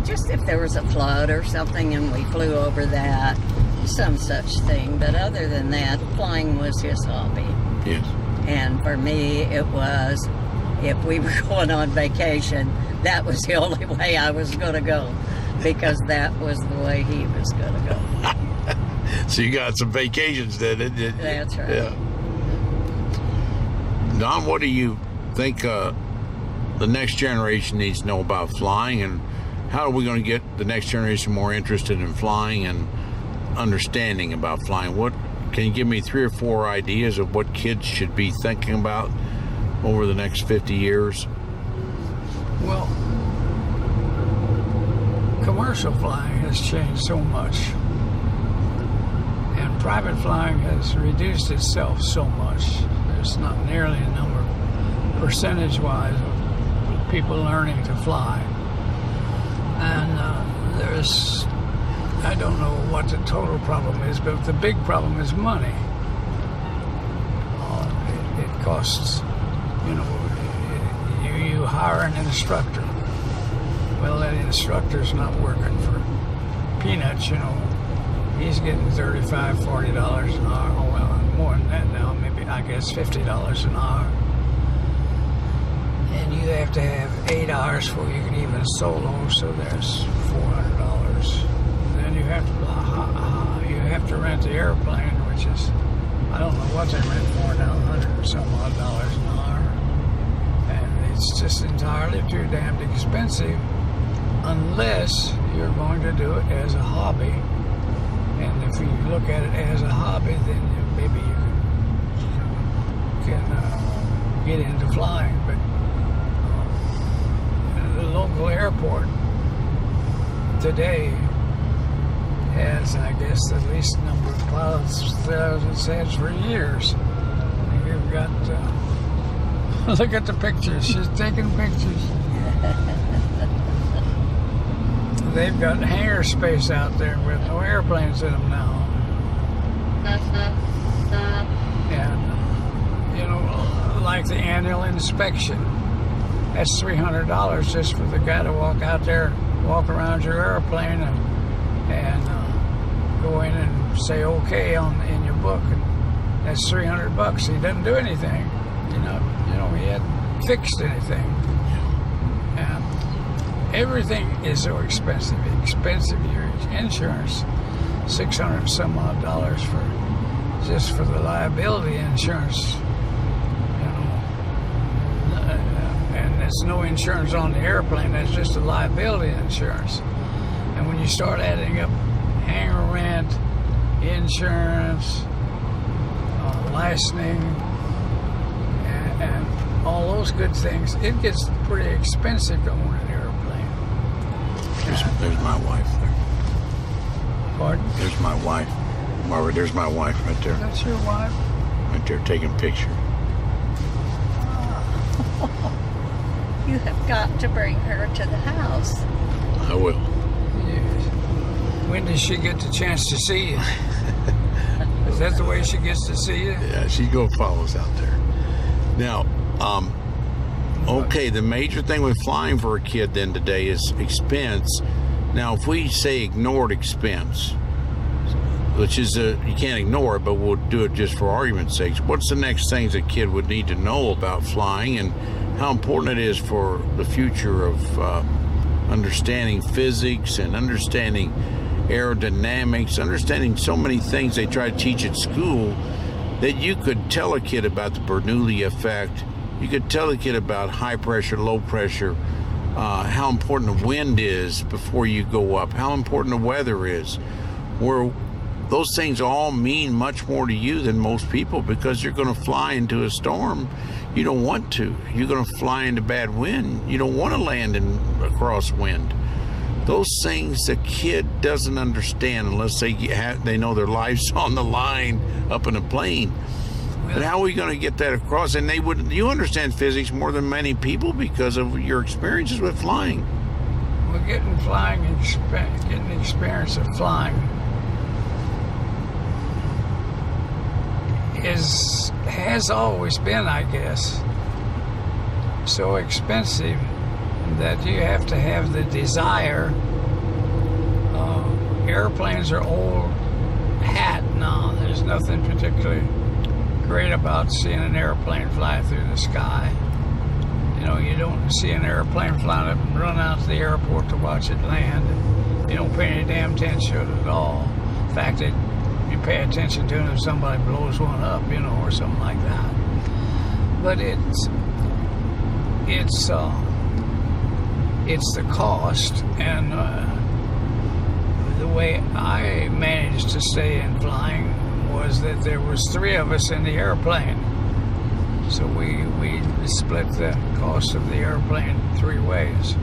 just if there was a flood or something and we flew over that, some such thing. But other than that, flying was his hobby. Yes. And for me, it was, if we were going on vacation, that was the only way I was going to go, because that was the way he was going to go. So you got some vacations then, didn't you? That's right. Yeah. Don, what do you think the next generation needs to know about flying, and how are we going to get the next generation more interested in flying and understanding about flying? What can you give me 3 or 4 ideas of what kids should be thinking about over the next 50 years? Well, commercial flying has changed so much, and private flying has reduced itself so much. There's not nearly a number, percentage-wise, of people learning to fly. And there's, I don't know what the total problem is, but the big problem is money. It costs, you hire an instructor. Well, that instructor's not working for peanuts, He's getting $35, $40 an hour. Oh, well, more than that now, maybe, I guess, $50 an hour. And you have to have 8 hours before you can even solo, so there's $400. Then you have to rent the airplane, which is, I don't know what they rent for now, $100 or some odd dollars an hour. And it's just entirely too damned expensive unless you're going to do it as a hobby. And if you look at it as a hobby, then maybe you can get into flying. But the local airport today has, I guess, the least number of pilots that it's had for years. You've got, look at the pictures. She's taking pictures. They've got hangar space out there with no airplanes in them now. And, like the annual inspection, that's $300 just for the guy to walk out there, walk around your airplane and go in and say okay in your book, and that's $300. He doesn't do anything. He hadn't fixed anything. And everything is so expensive. Your insurance, $600 some odd dollars just for the liability insurance. And there's no insurance on the airplane. That's just a liability insurance. And when you start adding up hangar rent, insurance, licensing, and all those good things, it gets pretty expensive to own an airplane. There's my wife there. Pardon? There's my wife. Margaret, there's my wife right there. That's your wife? Right there, taking a picture. You have got to bring her to the house. I will. Yes. When does she get the chance to see you? Is that the way she gets to see you? Yeah, she's gonna follow us out there. Now, okay, the major thing with flying for a kid then today is expense. Now, if we say ignored expense, which is you can't ignore it, but we'll do it just for argument's sake. What's the next things a kid would need to know about flying, and how important it is for the future of understanding physics and understanding aerodynamics, understanding so many things they try to teach at school, that you could tell a kid about the Bernoulli effect. You could tell a kid about high pressure, low pressure, how important the wind is before you go up, how important the weather is, where those things all mean much more to you than most people, because you're going to fly into a storm. You don't want to. You're going to fly into bad wind. You don't want to land in a crosswind. Those things the kid doesn't understand unless they know their life's on the line up in a plane. But how are we going to get that across? And you understand physics more than many people because of your experiences with flying. Well, getting the experience of flying has always been, I guess, so expensive that you have to have the desire. Airplanes are old hat now. There's nothing particularly great about seeing an airplane fly through the sky. You know, you don't see an airplane flying up and run out to the airport to watch it land. You don't pay any damn attention to it at all. In fact, you pay attention to it if somebody blows one up, you know, or something like that. But it's the cost, and the way I managed to stay in flying was that there was 3 of us in the airplane, so we split the cost of the airplane 3 ways.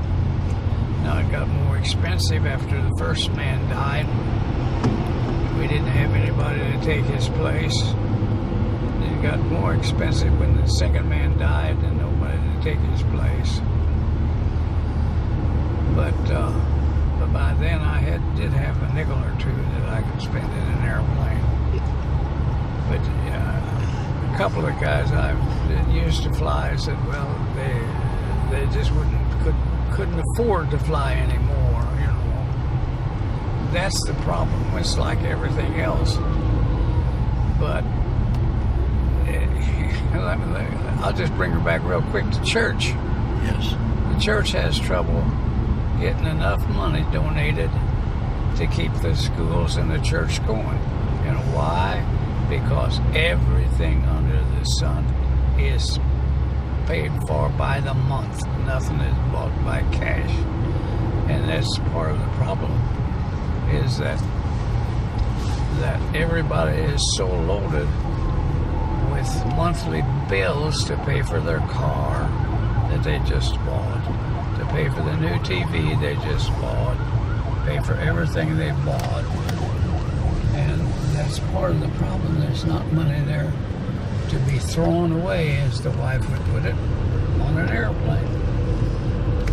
Now it got more expensive after the first man died. We didn't have anybody to take his place. It got more expensive when the second man died and nobody to take his place. But by then I did have a nickel or 2 that I could spend in an airplane. But a couple of guys I used to fly said, well, they just couldn't afford to fly anymore, you know. That's the problem. It's like everything else. But I'll just bring her back real quick to church. Yes. The church has trouble getting enough money donated to keep the schools and the church going. You know why? Because everything under the sun is paid for by the month. Nothing is bought by cash. And that's part of the problem, is that everybody is so loaded with monthly bills to pay for their car that they just bought, to pay for the new TV they just bought, pay for everything they bought. And that's part of the problem. There's not money there to be thrown away, as the wife would put it, on an airplane.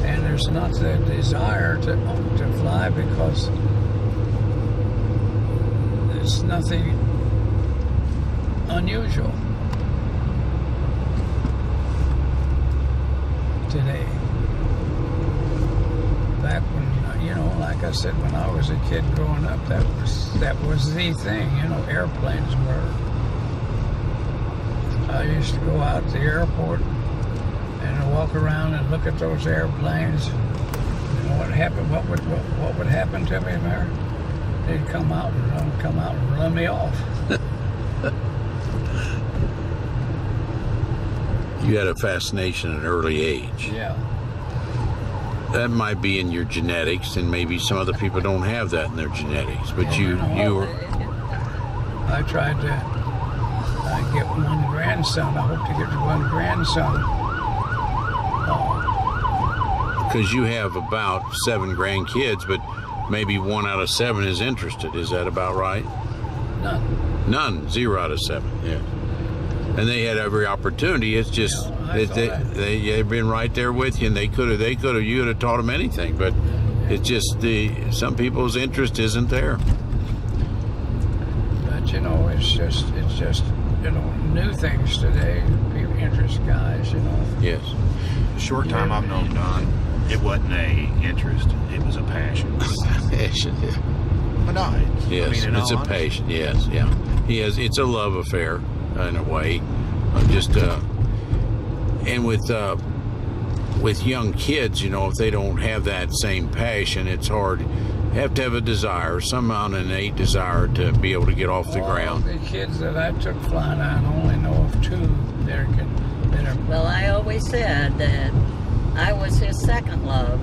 And there's not the desire to fly because there's nothing unusual today. Back when, you know, like I said, when I was a kid growing up, that was the thing, you know, airplanes were. I used to go out to the airport and walk around and look at those airplanes. You know what happened? What would happen to me there? They'd come out and run me off. You had a fascination at an early age. Yeah. That might be in your genetics, and maybe some other people don't have that in their genetics. But you were. I tried to get one grandson. I hope to get one grandson because you have about 7 grandkids, but maybe 1 out of 7 is interested. Is that about right? None. 0 out of 7. Yeah. And they had every opportunity. It's just they've been right there with you, and they could have. You would have taught them anything, but it's just some people's interest isn't there. But you know, it's just you know, new things today. People interest guys, you know. Yes. The short time I've known Don, it wasn't a interest, it was a passion. Passion. Yeah. But no, Yes, I mean, in it's all a honesty, passion. Yes, yeah. It's a love affair in a way. And with young kids, you know, if they don't have that same passion, it's hard. You have to have a desire, some amount of innate desire to be able to get off the ground. The kids that I took flying, I only know of 2 that are. Well, I always said that I was his second love.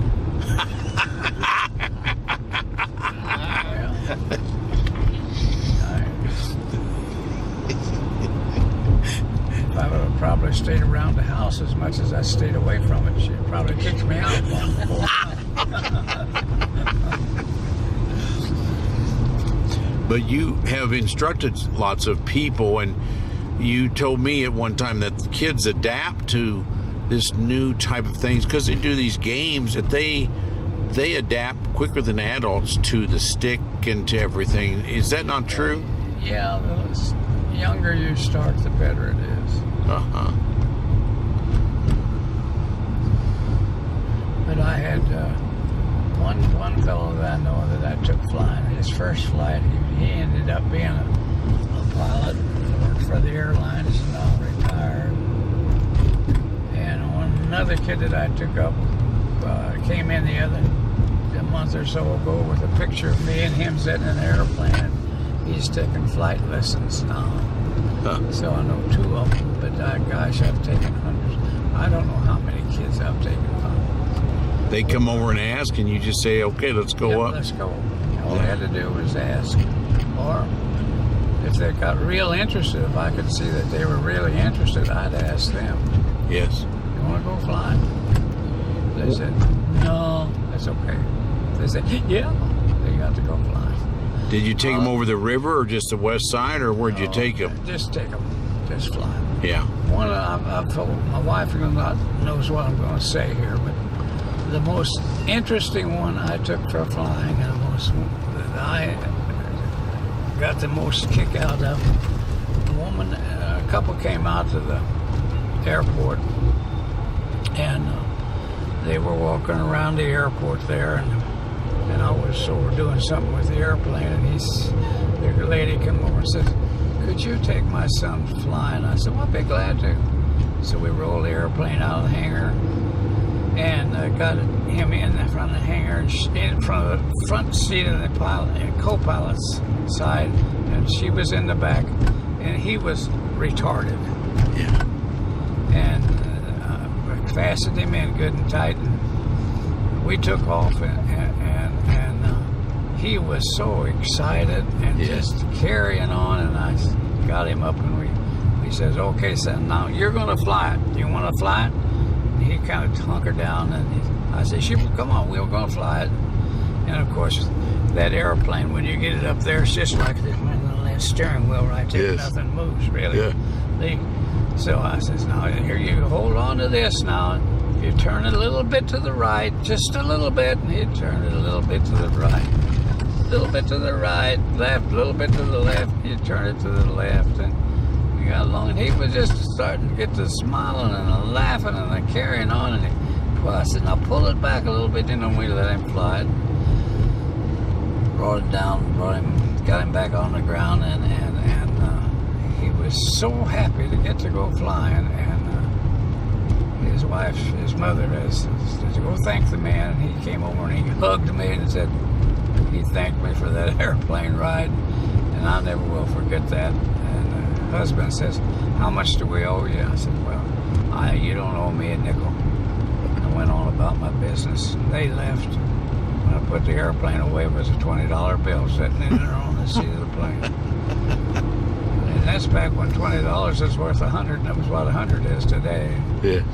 If I would have probably stayed around the house as much as I stayed away from it, she'd probably kicked me out long before. But you have instructed lots of people, and you told me at one time that the kids adapt to this new type of things because they do these games that they adapt quicker than adults to the stick and to everything. Is that not true? Yeah, the younger you start, the better it is. Uh-huh. But I had one fellow that I know that I took flying. His first flight, he ended up being a pilot. Worked for the airline. He's now retired. And another kid that I took up came in a month or so ago with a picture of me and him sitting in an airplane. He's taking flight lessons now. Huh. So I know 2 of them. But gosh, I've taken hundreds. I don't know how many kids I've taken. They come over and ask, and you just say, okay, let's go up. Let's go. All I had to do was ask. Or if they got real interested, if I could see that they were really interested, I'd ask them. Yes. You want to go flying? They said, no, that's okay. They said, yeah, they got to go flying. Did you take them over the river or just the west side, or where'd you take them? Just take them. Just fly. Yeah. I've told my wife knows what I'm going to say here, but the most interesting one I took for flying, and the most that I got the most kick out of, a couple came out to the airport, and they were walking around the airport there, and I was doing something with the airplane, and the lady came over and said, "Could you take my son flying?" I said, "Well, I'd be glad to." So we rolled the airplane out of the hangar, and got him in front of the hangar, in front of the front seat of the pilot and co-pilot's side, and she was in the back, and he was retarded. Yeah. And fastened him in good and tight, and we took off, and he was so excited and just carrying on, and I got him up, and he says, "Okay, son, now you're going to fly it. Do you want to fly it?" And he kind of hunkered down, and I said, "Sure, come on, we're going to fly it." And of course, that airplane, when you get it up there, it's just like this little steering wheel right there. Yes. Nothing moves, really. Yeah. So I says, "Now, here you hold on to this now. You turn it a little bit to the right, just a little bit." And he'd turn it a little bit to the right, a little bit to the right, left, a little bit to the left. He'd turn it to the left, and we got along. And he was just starting to get to smiling and laughing and carrying on. And I said, "Now pull it back a little bit." And then we let him fly it. Brought it down, got him back on the ground, and he was so happy to get to go flying. And his wife, his mother, said, "Go thank the man." And he came over and he hugged me and said he thanked me for that airplane ride, and I never will forget that. And the husband says, "How much do we owe you?" I said, "Well, you don't owe me a nickel." I went on about my business. They left. When I put the airplane away, it was a $20 bill sitting in there on the seat of the plane. And that's back when $20 is worth $100, and that was what $100 is today. Yes.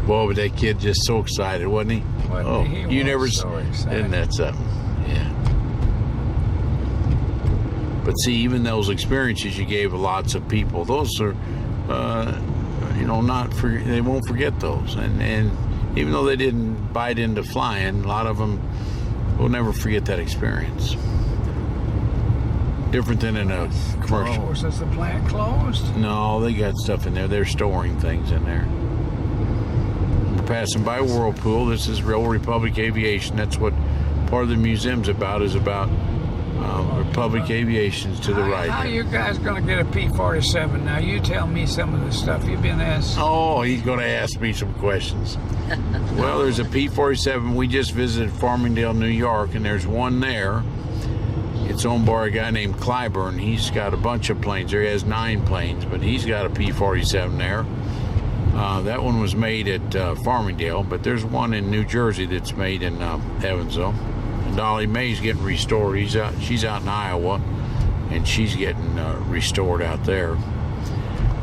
Boy, but that kid just so excited, wasn't he? Wasn't he? He You was never so excited. Isn't that something? Yeah. But see, even those experiences you gave lots of people, those are, they won't forget those. And even though they didn't bite into flying, a lot of them will never forget that experience. Different than in a commercial. Closed. Is the plant closed? No, they got stuff in there. They're storing things in there. We're passing by Whirlpool. This is Real Republic Aviation. That's what part of the museum's about, is about Republic Aviation's to the right. How are here. you guys going to get a P-47? Now, you tell me some of the stuff you've been asked. Oh, he's going to ask me some questions. Well, there's a P-47. We just visited Farmingdale, New York, and there's one there. It's owned by a guy named Clyburn. He's got a bunch of planes there. He has 9 planes, but he's got a P-47 there. That one was made at Farmingdale, but there's one in New Jersey that's made in Evansville. And Dolly Mae's getting restored. She's out in Iowa, and she's getting restored out there.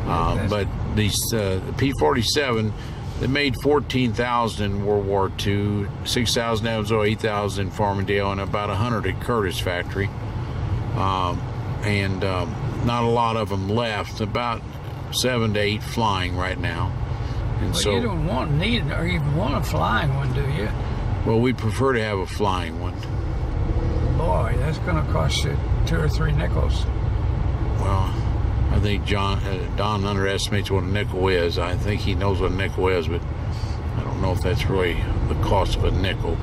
But these P-47, they made 14,000 in World War II, 6,000 in Evansville, 8,000 in Farmingdale, and about 100 at Curtis Factory. And not a lot of them left, about 7 to 8 flying right now. And Well, so you don't need or even want a flying one, do you? well, we prefer to have a flying one. Boy, that's going to cost you 2 or 3 nickels. Well, I think Don underestimates what a nickel is. I think he knows what a nickel is, but I don't know if that's really the cost of a nickel.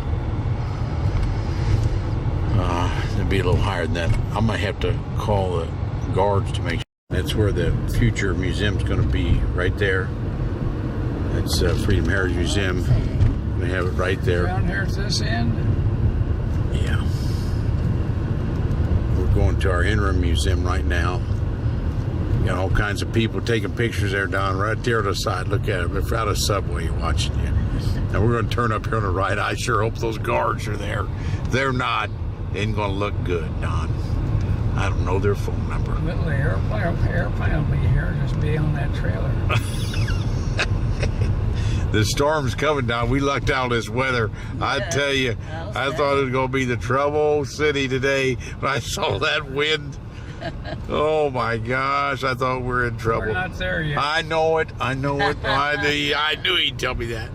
It'd be a little higher than that. I might have to call the guards to make sure. That's where the future museum's going to be, right there. That's Freedom Heritage Museum. They have it right there. Down here at this end? Yeah. We're going to our interim museum right now. Got all kinds of people taking pictures there, Don, right there to the side. Look at it. If out of Subway watching you. Now we're going to turn up here on the right. I sure hope those guards are there. If they're not, they ain't going to look good, Don. I don't know their phone number. Little airplane will be here. Just be on that trailer. The storm's coming down. We lucked out this weather. I tell you, I thought it was going to be the trouble city today. When I saw that wind, oh my gosh, I thought we were in trouble. We're not there yet. I know it. I knew he'd tell me that.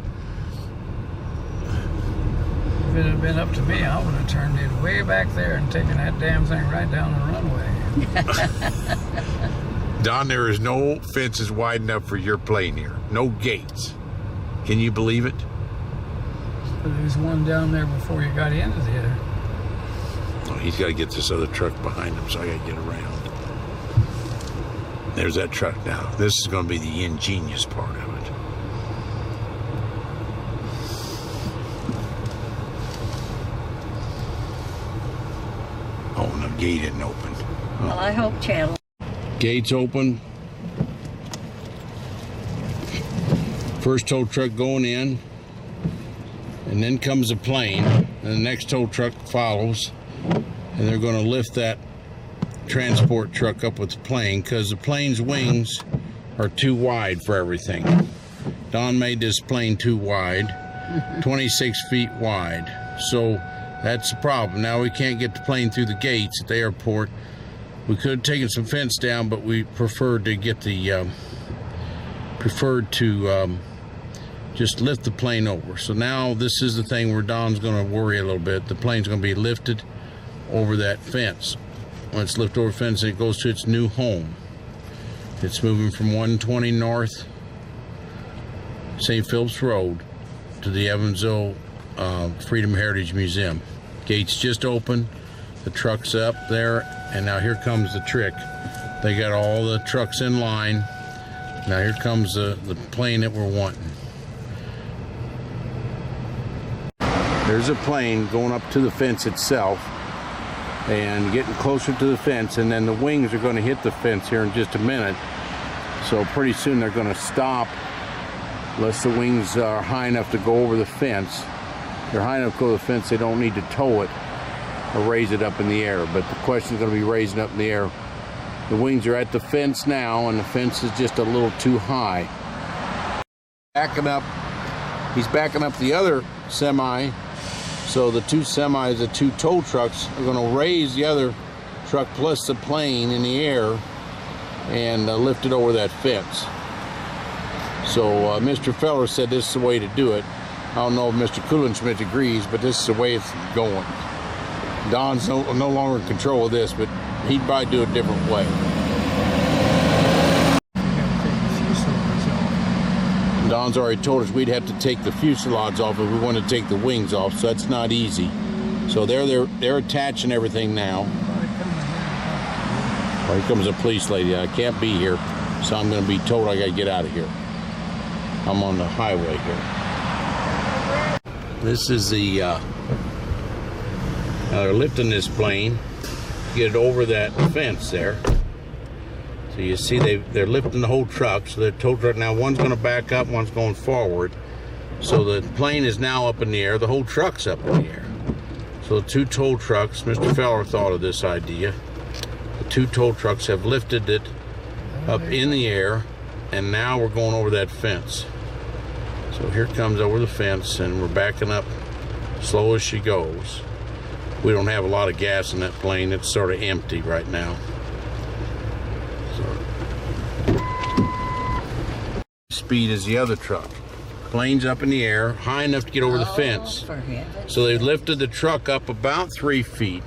If it had been up to me, I would have turned it way back there and taken that damn thing right down the runway. Don, there is no fences wide enough for your plane here. No gates. Can you believe it? But there's one down there before you got into there. Oh, he's got to get this other truck behind him, so I got to get around. There's that truck now. This is going to be the ingenious part of it. Oh, and the gate isn't open. Well, I hope Channel. Gates open. First tow truck going in, and then comes a plane, and the next tow truck follows, and they're going to lift that transport truck up with the plane because the plane's wings are too wide for everything. Don made this plane too wide, 26 feet wide, so that's the problem. Now we can't get the plane through the gates at the airport. We could have taken some fence down, but we preferred to get the just lift the plane over. So now this is the thing where Don's going to worry a little bit. The plane's going to be lifted over that fence. When it's lifted over the fence, it goes to its new home. It's moving from 120 North St. Philip's Road to the Evansville Freedom Heritage Museum. Gates just open, the truck's up there, and now here comes the trick. They got all the trucks in line. Now here comes the plane that we're wanting. There's a plane going up to the fence itself and getting closer to the fence, and then the wings are going to hit the fence here in just a minute. So pretty soon they're going to stop unless the wings are high enough to go over the fence. If they're high enough to go over the fence, they don't need to tow it or raise it up in the air. But the question is going to be raising up in the air. The wings are at the fence now, and the fence is just a little too high. Backing up He's backing up the other semi, so the two semis, the two tow trucks, are going to raise the other truck plus the plane in the air and lift it over that fence. So Mr. Feller said this is the way to do it. I don't know if Mr. Kuhlenschmidt agrees, but this is the way it's going. Don's no longer in control of this, but he'd probably do it a different way. Don's already told us we'd have to take the fuselages off if we want to take the wings off, so that's not easy. So they're attaching everything now. Well, here comes a police lady. I can't be here, so I'm going to be told I got to get out of here. I'm on the highway here. This is the they're lifting this plane, get it over that fence there. So you see they're lifting the whole truck. So the tow truck, now one's going to back up, one's going forward. So the plane is now up in the air, the whole truck's up in the air. So the two tow trucks, Mr. Feller thought of this idea. The two tow trucks have lifted it up in the air, and now we're going over that fence. So here comes over the fence, and we're backing up slow as she goes. We don't have a lot of gas in that plane. It's sort of empty right now. Speed as the other truck. Plane's up in the air, high enough to get over the fence. So they lifted the truck up about 3 feet.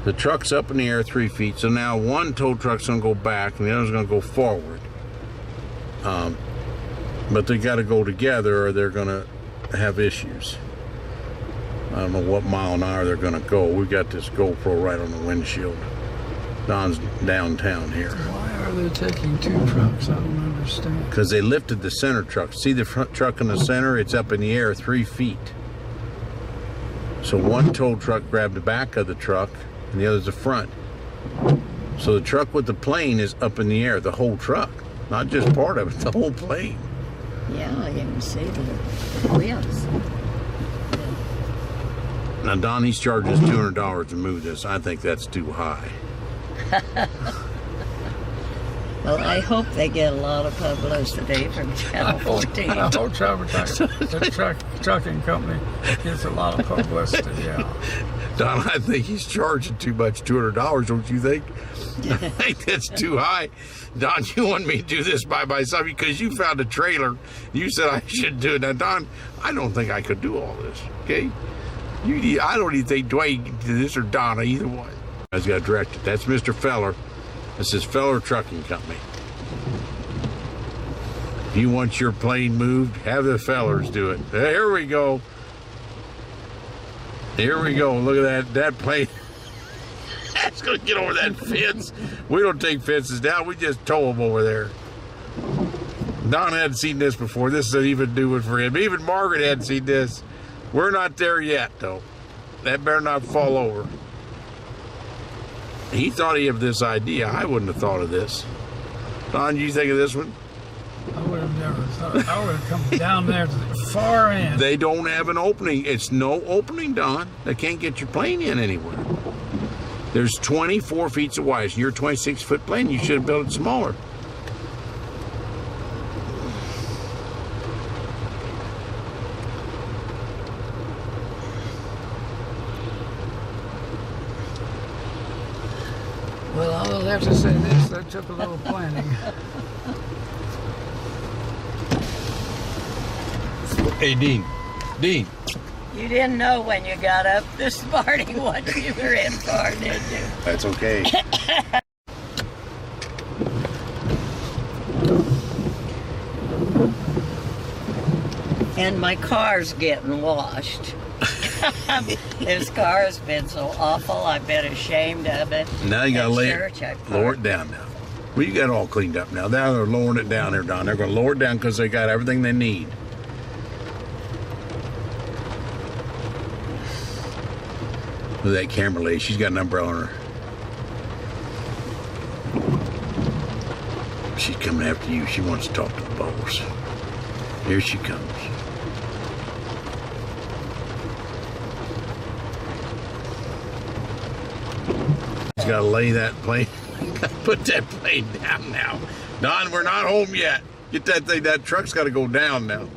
The truck's up in the air 3 feet. So now one tow truck's gonna go back and the other's gonna go forward. But they gotta go together or they're gonna have issues. I don't know what mile an hour they're gonna go. We got this GoPro right on the windshield. Don's downtown here. Why are they taking two trucks? I don't understand. Because they lifted the center truck. See the front truck in the center? It's up in the air 3 feet. So one tow truck grabbed the back of the truck and the other's the front. So the truck with the plane is up in the air, the whole truck. Not just part of it, the whole plane. Yeah, you can see the wheels. Now Don, he's charging us $200 to move this. I think that's too high. Well, I hope they get a lot of publicity from Channel 14. I hope the trucking company gets a lot of publicity, yeah. Don, I think he's charging too much, $200, don't you think? I think that's too high. Don, you want me to do this by myself because you found a trailer. You said I should do it. Now, Don, I don't think I could do all this, okay? I don't even think Dwayne can do this or Donna, either one. I just got directed. That's Mr. Feller. This is Feller Trucking Company. If you want your plane moved, have the Fellers do it. Here we go. Here we go. Look at that plane. That's going to get over that fence. We don't take fences down. We just tow them over there. Don hadn't seen this before. This isn't even new one for him. Even Margaret hadn't seen this. We're not there yet, though. That better not fall over. He thought he had this idea. I wouldn't have thought of this. Don, you think of this one? I would have never thought. I would have come down there to the far end. They don't have an opening. It's no opening, Don. They can't get your plane in anywhere. There's 24 feet of wide. You're a 26-foot plane. You should have built it smaller. Well, I will have to say this. That took a little planning. Hey, Dean. Dean. You didn't know when you got up this morning what you were in for, did you? That's okay. And my car's getting washed. This car has been so awful. I've been ashamed of it. Now you gotta lower it down now. Well, you got it all cleaned up now. Now they're lowering it down there, Don. They're gonna lower it down because they got everything they need. Look at that camera lady. She's got an umbrella on her. She's coming after you. She wants to talk to the boss. Here she comes. She's got to lay that plane. Put that plane down now. Don, we're not home yet. Get that thing. That truck's got to go down now.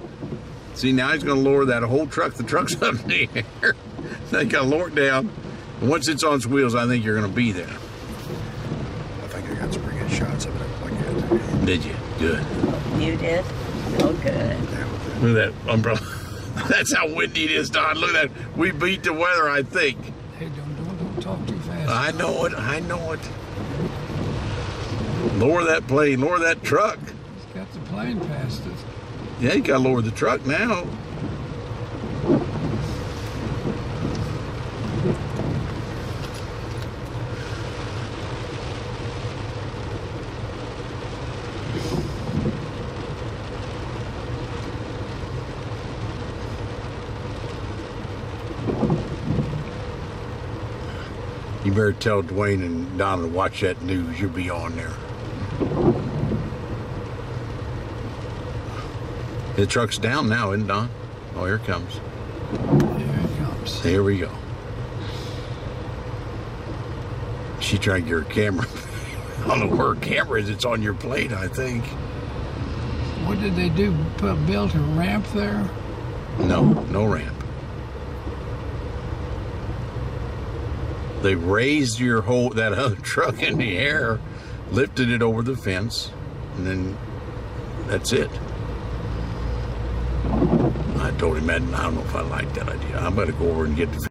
See, now he's going to lower that whole truck. The truck's up in the air. They got to lower it down. And once it's on its wheels, I think you're going to be there. I think I got some pretty good shots of it. Like that. Did you? Good. You did? Oh, good. Look at that umbrella. That's how windy it is, Don. Look at that. We beat the weather, I think. Hey, don't talk too fast. I know it. I know it. Lower that plane. Lower that truck. He's got the plane past us. Yeah, you got to lower the truck now. You better tell Dwayne and Donna to watch that news. You'll be on there. The truck's down now, isn't it, Don? Oh, here it comes. Here it comes. Here we go. She trying to get her camera. I don't know where her camera is. It's on your plate, I think. What did they do? Built a ramp there? No, no ramp. They raised that other truck in the air, lifted it over the fence, and then that's it. I told him, I don't know if I like that idea. I'm going to go over and get the